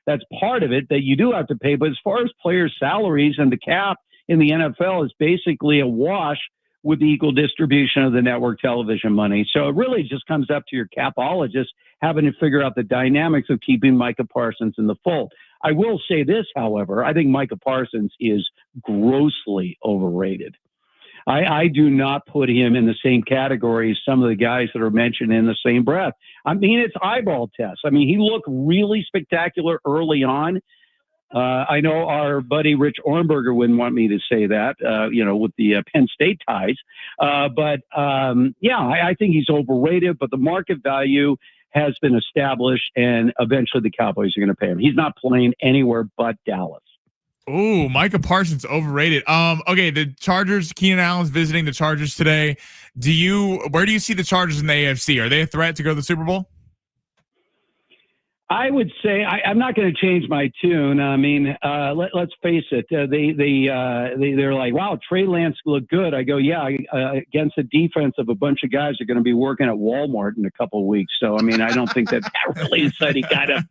That's part of it that you do have to pay. But as far as players' salaries and the cap in the NFL is basically a wash with the equal distribution of the network television money. So it really just comes up to your capologist having to figure out the dynamics of keeping Micah Parsons in the fold. I will say this, however, I think Micah Parsons is grossly overrated. I do not put him in the same category as some of the guys that are mentioned in the same breath. I mean, it's eyeball tests. I mean, he looked really spectacular early on. I know our buddy Rich Ornberger wouldn't want me to say that, with the Penn State ties. But I think he's overrated, but the market value has been established, and eventually the Cowboys are going to pay him. He's not playing anywhere but Dallas. Ooh, Micah Parsons overrated. Okay, the Chargers, Keenan Allen's visiting the Chargers today. Where do you see the Chargers in the AFC? Are they a threat to go to the Super Bowl? I would say I'm not going to change my tune. I mean, let's face it. They're like, wow, Trey Lance looked good. I go, yeah, against a defense of a bunch of guys that are going to be working at Walmart in a couple of weeks. So, I mean, I don't think that really is any kind of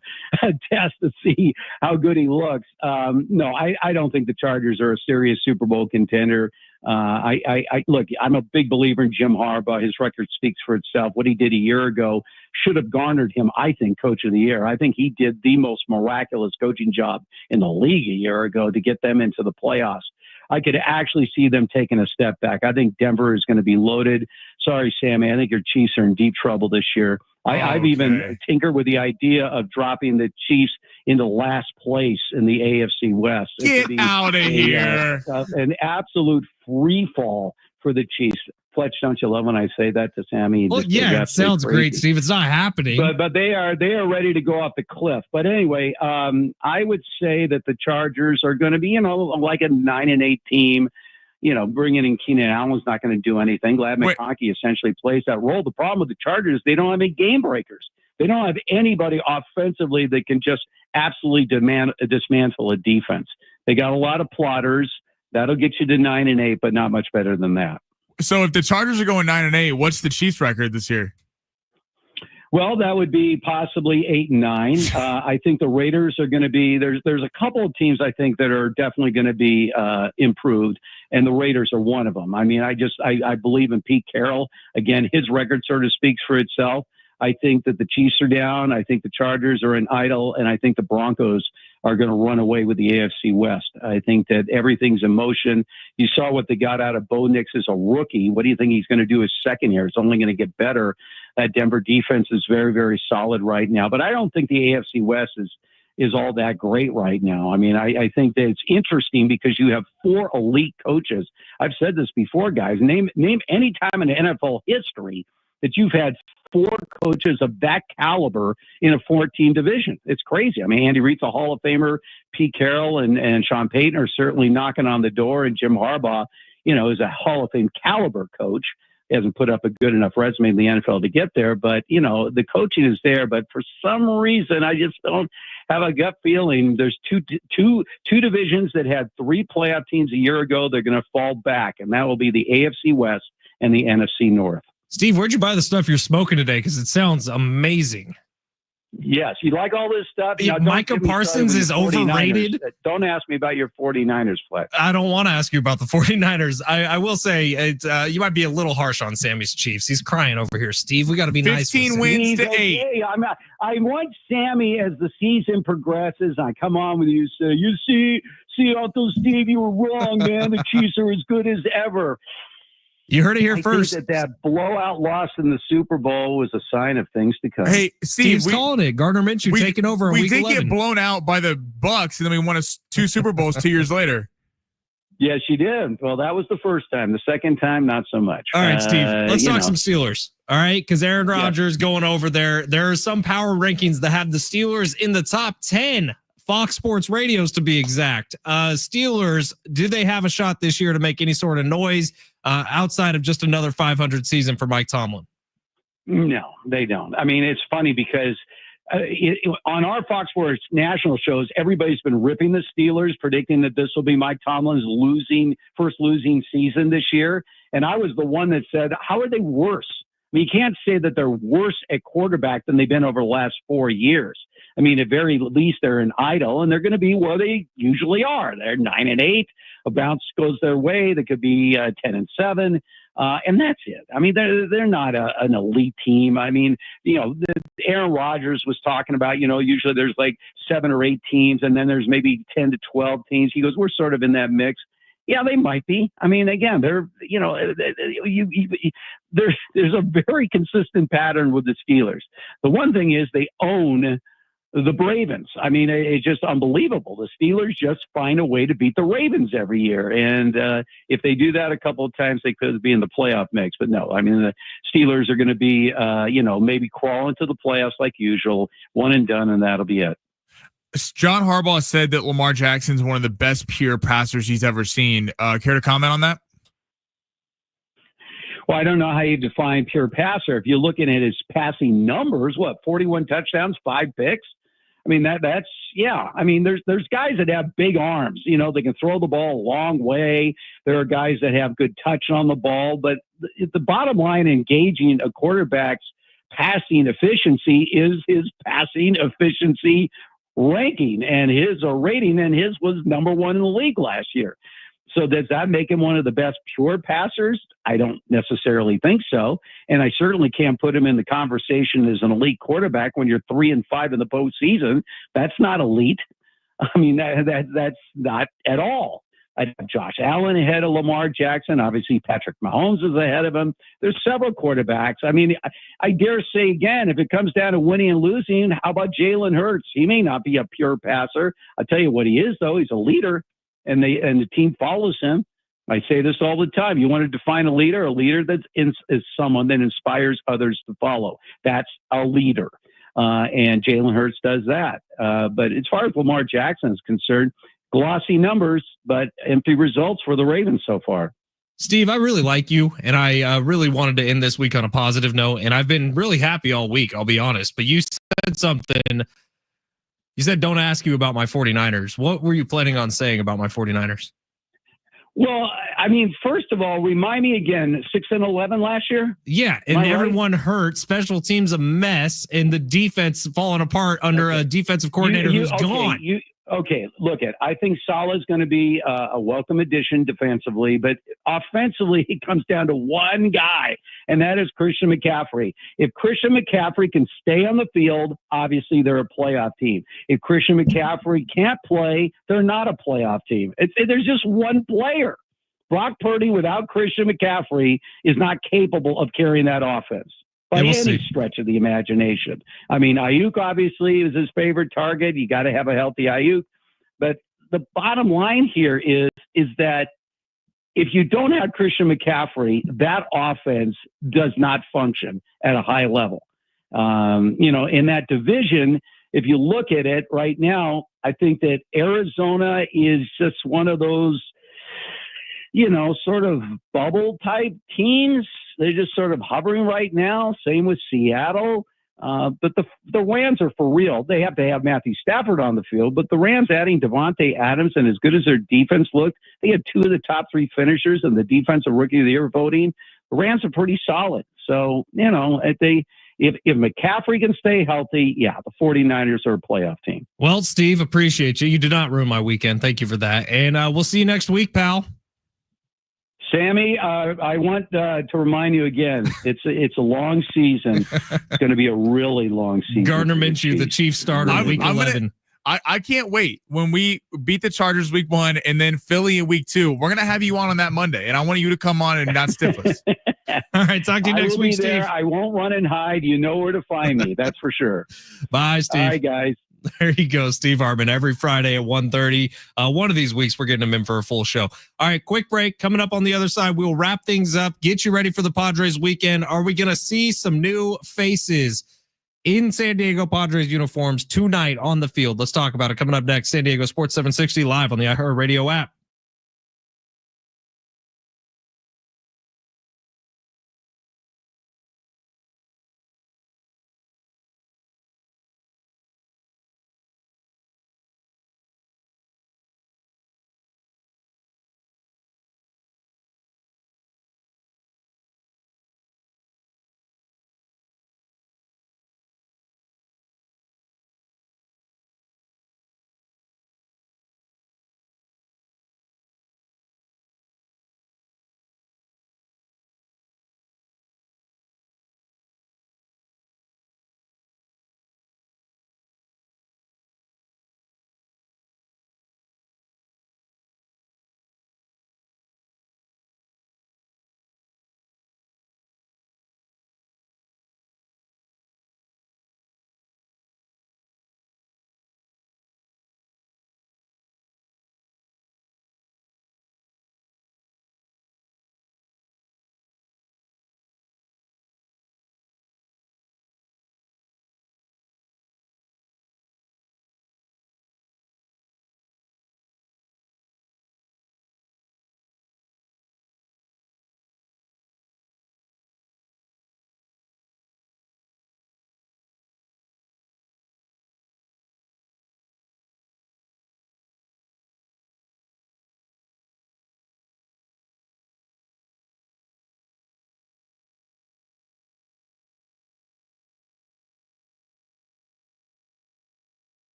test to see how good he looks. No, I don't think the Chargers are a serious Super Bowl contender. Look, I'm a big believer in Jim Harbaugh. His record speaks for itself. What he did a year ago should have garnered him, I think, Coach of the Year. I think he did the most miraculous coaching job in the league a year ago to get them into the playoffs. I could actually see them taking a step back. I think Denver is going to be loaded. Sorry, Sammy. I think your Chiefs are in deep trouble this year. I've even tinkered with the idea of dropping the Chiefs into last place in the AFC West. Get out of here. An absolute free fall for the Chiefs. Fletch, don't you love when I say that to Sammy? Well, yeah, it sounds great, Steve. It's not happening. But they are ready to go off the cliff. But anyway, I would say that the Chargers are going to be, like a 9-8 team. Bringing in Keenan Allen's not going to do anything. Glad McConkey essentially plays that role. The problem with the Chargers, they don't have any game breakers. They don't have anybody offensively that can just absolutely dismantle a defense. They got a lot of plotters. That'll get you to 9-8, but not much better than that. So if the Chargers are going 9-8, what's the Chiefs record this year? Well, that would be possibly 8-9. I think the Raiders are going to be there's a couple of teams I think that are definitely going to be improved, and the Raiders are one of them. I mean, I believe in Pete Carroll. Again, his record sort of speaks for itself. I think that the Chiefs are down. I think the Chargers are in idle, and I think the Broncos are going to run away with the AFC West. I think that everything's in motion. You saw what they got out of Bo Nix as a rookie. What do you think he's going to do his second year? It's only going to get better. That Denver defense is very, very solid right now. But I don't think the AFC West is all that great right now. I mean, I think that it's interesting because you have 4 elite coaches. I've said this before, guys. Name any time in NFL history that you've had 4 coaches of that caliber in a 4-team division. It's crazy. I mean, Andy Reid's a Hall of Famer. Pete Carroll and Sean Payton are certainly knocking on the door. And Jim Harbaugh, is a Hall of Fame caliber coach. He hasn't put up a good enough resume in the NFL to get there. But, the coaching is there. But for some reason, I just don't have a gut feeling. There's two divisions that had 3 playoff teams a year ago. They're going to fall back. And that will be the AFC West and the NFC North. Steve, where'd you buy the stuff you're smoking today? Because it sounds amazing. Yes, you like all this stuff. Now, Micah Parsons is overrated. Don't ask me about your 49ers, Fletch. I don't want to ask you about the 49ers. I will say you might be a little harsh on Sammy's Chiefs. He's crying over here, Steve. We got to be nice. 15 wins to 8. Okay. I want Sammy as the season progresses. I come on with you, say, you see, Uncle Steve, you were wrong, man. The Chiefs are as good as ever. You heard it here first. Think that blowout loss in the Super Bowl was a sign of things to come. Hey, Steve's calling it. Gardner Minshew taking over in week 11. We did get blown out by the Bucks, and then we won 2 Super Bowls 2 years later. Yes, you did. Well, that was the first time. The second time, not so much. All right, Steve, let's talk some Steelers. All right, because Aaron Rodgers going over there. There are some power rankings that have the Steelers in the top 10. Fox Sports Radios, to be exact. Steelers, do they have a shot this year to make any sort of noise outside of just another 500 season for Mike Tomlin? No, they don't. I mean, it's funny because on our Fox Sports national shows, everybody's been ripping the Steelers, predicting that this will be Mike Tomlin's first losing season this year. And I was the one that said, how are they worse? I mean, you can't say that they're worse at quarterback than they've been over the last 4 years. I mean, at very least, they're in idle, and they're going to be where they usually are. They're 9-8. A bounce goes their way. They could be 10-7, and that's it. I mean, they're not an elite team. I mean, Aaron Rodgers was talking about, usually there's like 7 or 8 teams, and then there's maybe 10 to 12 teams. He goes, we're sort of in that mix. Yeah, they might be. I mean, again, there's a very consistent pattern with the Steelers. The one thing is they own the Ravens. I mean, it's just unbelievable. The Steelers just find a way to beat the Ravens every year. And if they do that a couple of times, they could be in the playoff mix. But no, I mean, the Steelers are going to be, maybe crawl into the playoffs like usual, one and done, and that'll be it. John Harbaugh said that Lamar Jackson's one of the best pure passers he's ever seen. Care to comment on that? Well, I don't know how you define pure passer. If you're looking at his passing numbers, 41 touchdowns, 5 picks? I mean, that's yeah. I mean, there's guys that have big arms. They can throw the ball a long way. There are guys that have good touch on the ball. But the bottom line, engaging a quarterback's passing efficiency is his passing efficiency ranking and his rating, and his was number 1 in the league last year. So does that make him one of the best pure passers? I don't necessarily think so. And I certainly can't put him in the conversation as an elite quarterback when you're 3-5 in the postseason. That's not elite. I mean, that's not at all. I have Josh Allen ahead of Lamar Jackson. Obviously, Patrick Mahomes is ahead of him. There's several quarterbacks. I mean, I dare say again, if it comes down to winning and losing, how about Jalen Hurts? He may not be a pure passer. I'll tell you what he is, though. He's a leader. And the team follows him. I say this all the time. You want to define a leader? A leader that is someone that inspires others to follow. That's a leader. And Jalen Hurts does that. But as far as Lamar Jackson is concerned, glossy numbers, but empty results for the Ravens so far. Steve, I really like you, and I really wanted to end this week on a positive note, and I've been really happy all week, I'll be honest. But you said something. You said, don't ask you about my 49ers. What were you planning on saying about my 49ers? Well, I mean, first of all, remind me again, 6-11 last year? Yeah, and everyone hurt. Special teams a mess, and the defense falling apart under a defensive coordinator who's gone. I think Salah's going to be a welcome addition defensively, but offensively, it comes down to one guy, and that is Christian McCaffrey. If Christian McCaffrey can stay on the field, obviously they're a playoff team. If Christian McCaffrey can't play, they're not a playoff team. There's just one player. Brock Purdy without Christian McCaffrey is not capable of carrying that offense by any stretch of the imagination. I mean, Ayuk obviously is his favorite target. You got to have a healthy Ayuk. But the bottom line here is that if you don't have Christian McCaffrey, that offense does not function at a high level. In that division, if you look at it right now, I think that Arizona is just one of those, sort of bubble type teams. They're just sort of hovering right now. Same with Seattle. But the Rams are for real. They have to have Matthew Stafford on the field. But the Rams adding Devontae Adams, and as good as their defense looked, they had 2 of the top 3 finishers in the Defensive Rookie of the Year voting. The Rams are pretty solid. So, if McCaffrey can stay healthy, the 49ers are a playoff team. Well, Steve, appreciate you. You did not ruin my weekend. Thank you for that. And we'll see you next week, pal. Sammy, I want to remind you again, it's a long season. It's going to be a really long season. Gardner Minshew, the Chiefs starter, week 11. I can't wait when we beat the Chargers week 1 and then Philly in week 2. We're going to have you on that Monday, and I want you to come on and not stiff us. All right, talk to you next week, Steve. I won't run and hide. You know where to find me. That's for sure. Bye, Steve. All right, guys. There you go, Steve Hartman, every Friday at 1:30. One of these weeks, we're getting him in for a full show. All right, quick break. Coming up on the other side, we'll wrap things up, get you ready for the Padres weekend. Are we going to see some new faces in San Diego Padres uniforms tonight on the field? Let's talk about it. Coming up next, San Diego Sports 760 live on the iHeartRadio app.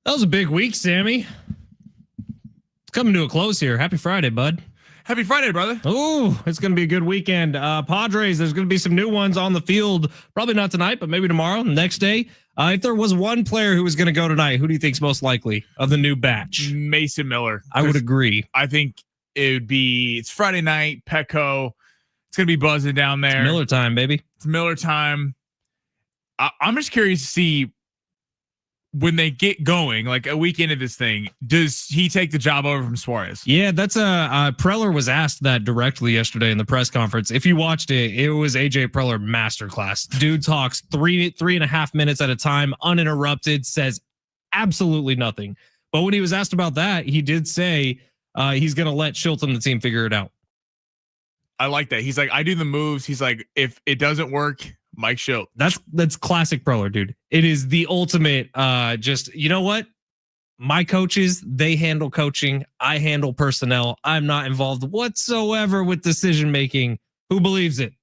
That was a big week, Sammy. It's coming to a close here. Happy Friday, bud. Happy Friday, brother. Oh, it's going to be a good weekend. Padres, there's going to be some new ones on the field. Probably not tonight, but maybe tomorrow, next day. If there was one player who was going to go tonight, who do you think's most likely of the new batch? Mason Miller. I would agree. I think it's Friday night, Petco. It's going to be buzzing down there. It's Miller time, baby. It's Miller time. I'm just curious to see when they get going, like a week into this thing, does he take the job over from Suarez? Yeah, that's Preller was asked that directly yesterday in the press conference. If you watched it, it was AJ Preller masterclass. Dude talks 3.5 minutes at a time, uninterrupted, says absolutely nothing. But when he was asked about that, he did say he's going to let Schultz and the team figure it out. I like that. He's like, I do the moves. He's like, if it doesn't work, Mike Schultz. That's classic Preller, dude. It is the ultimate. Just, you know what? My coaches, they handle coaching. I handle personnel. I'm not involved whatsoever with decision making. Who believes it?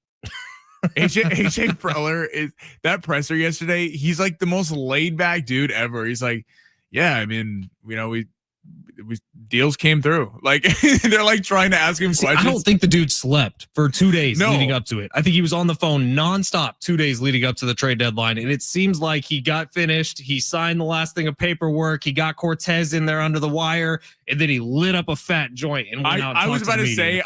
AJ Preller is that presser yesterday. He's like the most laid back dude ever. He's like, yeah, I mean, you know, we deals came through. Like they're like trying to ask him questions. I don't think the dude slept for 2 days leading up to it. I think he was on the phone nonstop 2 days leading up to the trade deadline. And it seems like he got finished. He signed the last thing of paperwork. He got Cortez in there under the wire, and then he lit up a fat joint and went out. I was about to say,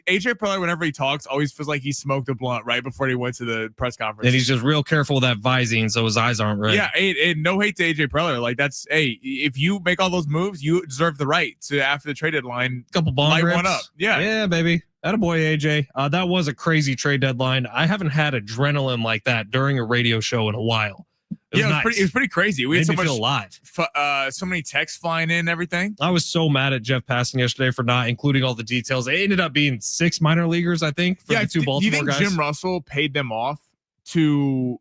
AJ Preller, whenever he talks, always feels like he smoked a blunt right before he went to the press conference. And he's just real careful with that Visine so his eyes aren't red. Yeah, no hate to AJ Preller. Like that's, hey, if you make all those moves, you deserve the right to after the trade deadline, couple bond rips. One up. Yeah, baby. Attaboy, AJ. That was a crazy trade deadline. I haven't had adrenaline like that during a radio show in a while. It was pretty crazy. We had so much feel alive. So many texts flying in and everything. I was so mad at Jeff Passan yesterday for not including all the details. It ended up being 6 minor leaguers, I think, for the two Baltimore do you think guys. Jim Russell paid them off to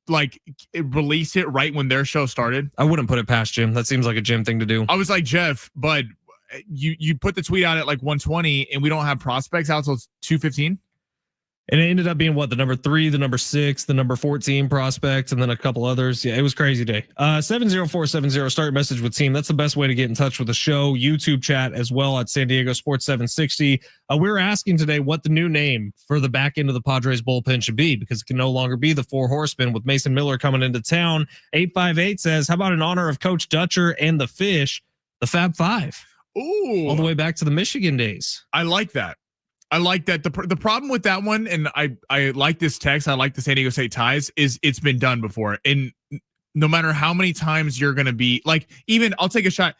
like release it right when their show started? I wouldn't put it past Jim. That seems like a Jim thing to do. I was like, Jeff, but you put the tweet out at like 1:20 and we don't have prospects out until 2:15. And it ended up being what? The number 3, the number 6, the number 14 prospect, and then a couple others. Yeah, it was crazy day. 70470, start your message with team. That's the best way to get in touch with the show. YouTube chat as well at San Diego Sports 760. We're asking today what the new name for the back end of the Padres bullpen should be, because it can no longer be the Four Horsemen with Mason Miller coming into town. 858 says, how about in honor of Coach Dutcher and the Fish, the Fab Five? Ooh, all the way back to the Michigan days. I like that. I like that. The problem with that one, and I like this text, I like the San Diego State ties, is it's been done before. And no matter how many times you're going to be like, even I'll take a shot.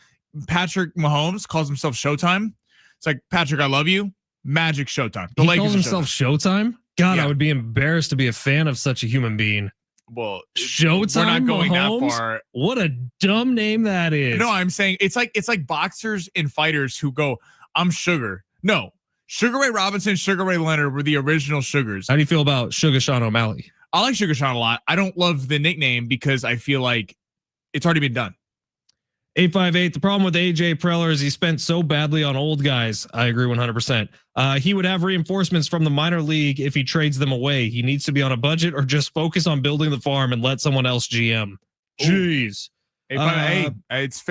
Patrick Mahomes calls himself Showtime. It's like, Patrick, I love you. Magic Showtime. He calls himself Showtime? God, yeah. I would be embarrassed to be a fan of such a human being. Well, Showtime. We're not going Mahomes? that far. What a dumb name that is. No, I'm saying it's like boxers and fighters who go, I'm Sugar. No. Sugar Ray Robinson, Sugar Ray Leonard were the original Sugars. How do you feel about Sugar Sean O'Malley? I like Sugar Sean a lot. I don't love the nickname because I feel like it's already been done. 858. The problem with AJ Preller is he spent so badly on old guys. I agree 100%. He would have reinforcements from the minor league if he trades them away. He needs to be on a budget or just focus on building the farm and let someone else GM. Jeez. 858.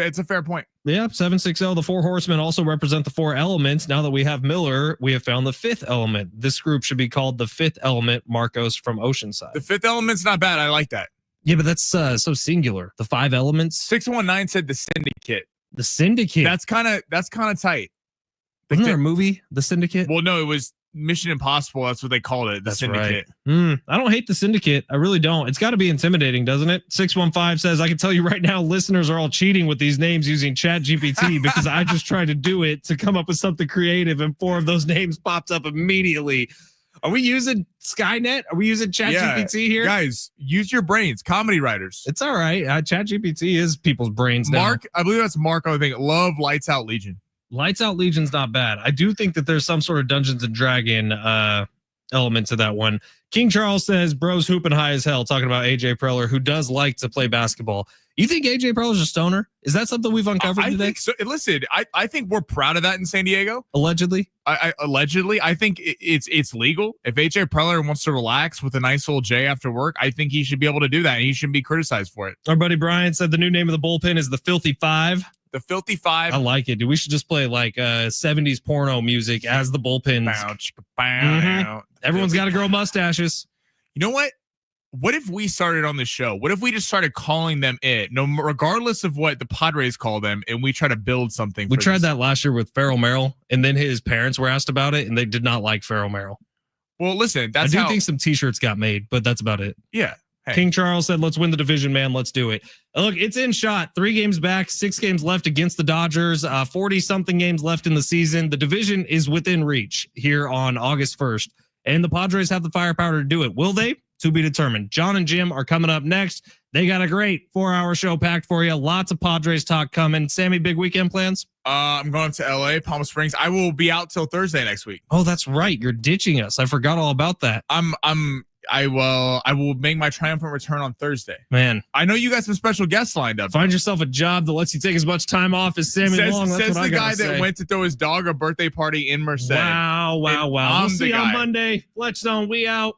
It's a fair point. Yeah, 760. The Four Horsemen also represent the four elements. Now that we have Miller, we have found the fifth element. This group should be called the fifth element, Marcos from Oceanside. The fifth element's not bad. I like that. Yeah, but that's so singular. The 5 elements. 619 said the Syndicate. The Syndicate. That's kind of tight. Wasn't there a movie, The Syndicate? Well, no, it was Mission Impossible. That's what they called it. The Syndicate. Right. I don't hate the Syndicate. I really don't. It's got to be intimidating, doesn't it? 615 says, I can tell you right now, listeners are all cheating with these names using Chat GPT because I just tried to do it to come up with something creative and 4 of those names popped up immediately. Are we using Skynet? Are we using Chat GPT here? Guys, use your brains. Comedy writers. It's all right. Chat GPT is people's brains now. Mark, I believe that's Mark. I think love Lights Out Legion. Lights Out Legion's not bad. I do think that there's some sort of Dungeons and Dragon element to that one. King Charles says, bros hooping high as hell, talking about AJ Preller, who does like to play basketball. You think AJ Preller's a stoner? Is that something we've uncovered today? Think so. Listen, I think we're proud of that in San Diego. Allegedly. Allegedly, I think it's legal. If AJ Preller wants to relax with a nice old J after work, I think he should be able to do that, and he shouldn't be criticized for it. Our buddy Brian said the new name of the bullpen is the Filthy Five. The Filthy Five. I like it, dude. We should just play like 70s porno music as the bullpens. Everyone's got to grow mustaches. You know what? What if we started on the show? What if we just started calling them it, regardless of what the Padres call them, and we try to build something? We tried that last year with Farrell Merrill, and then his parents were asked about it, and they did not like Farrell Merrill. Well, listen, I do think some T-shirts got made, but that's about it. Yeah. Hey. King Charles said, let's win the division, man. Let's do it. Look, it's in shot. 3 games back, 6 games left against the Dodgers, 40-something games left in the season. The division is within reach here on August 1st, and the Padres have the firepower to do it. Will they? To be determined. John and Jim are coming up next. They got a great 4-hour show packed for you. Lots of Padres talk coming. Sammy, big weekend plans? I'm going to LA, Palm Springs. I will be out till Thursday next week. Oh, that's right. You're ditching us. I forgot all about that. I will make my triumphant return on Thursday. Man, I know you got some special guests lined up. Find yourself a job that lets you take as much time off as Sammy Long. That's says what the guy that went to throw his dog a birthday party in Merced. Wow. We'll see you guy. on Monday. Fletch Zone, we out.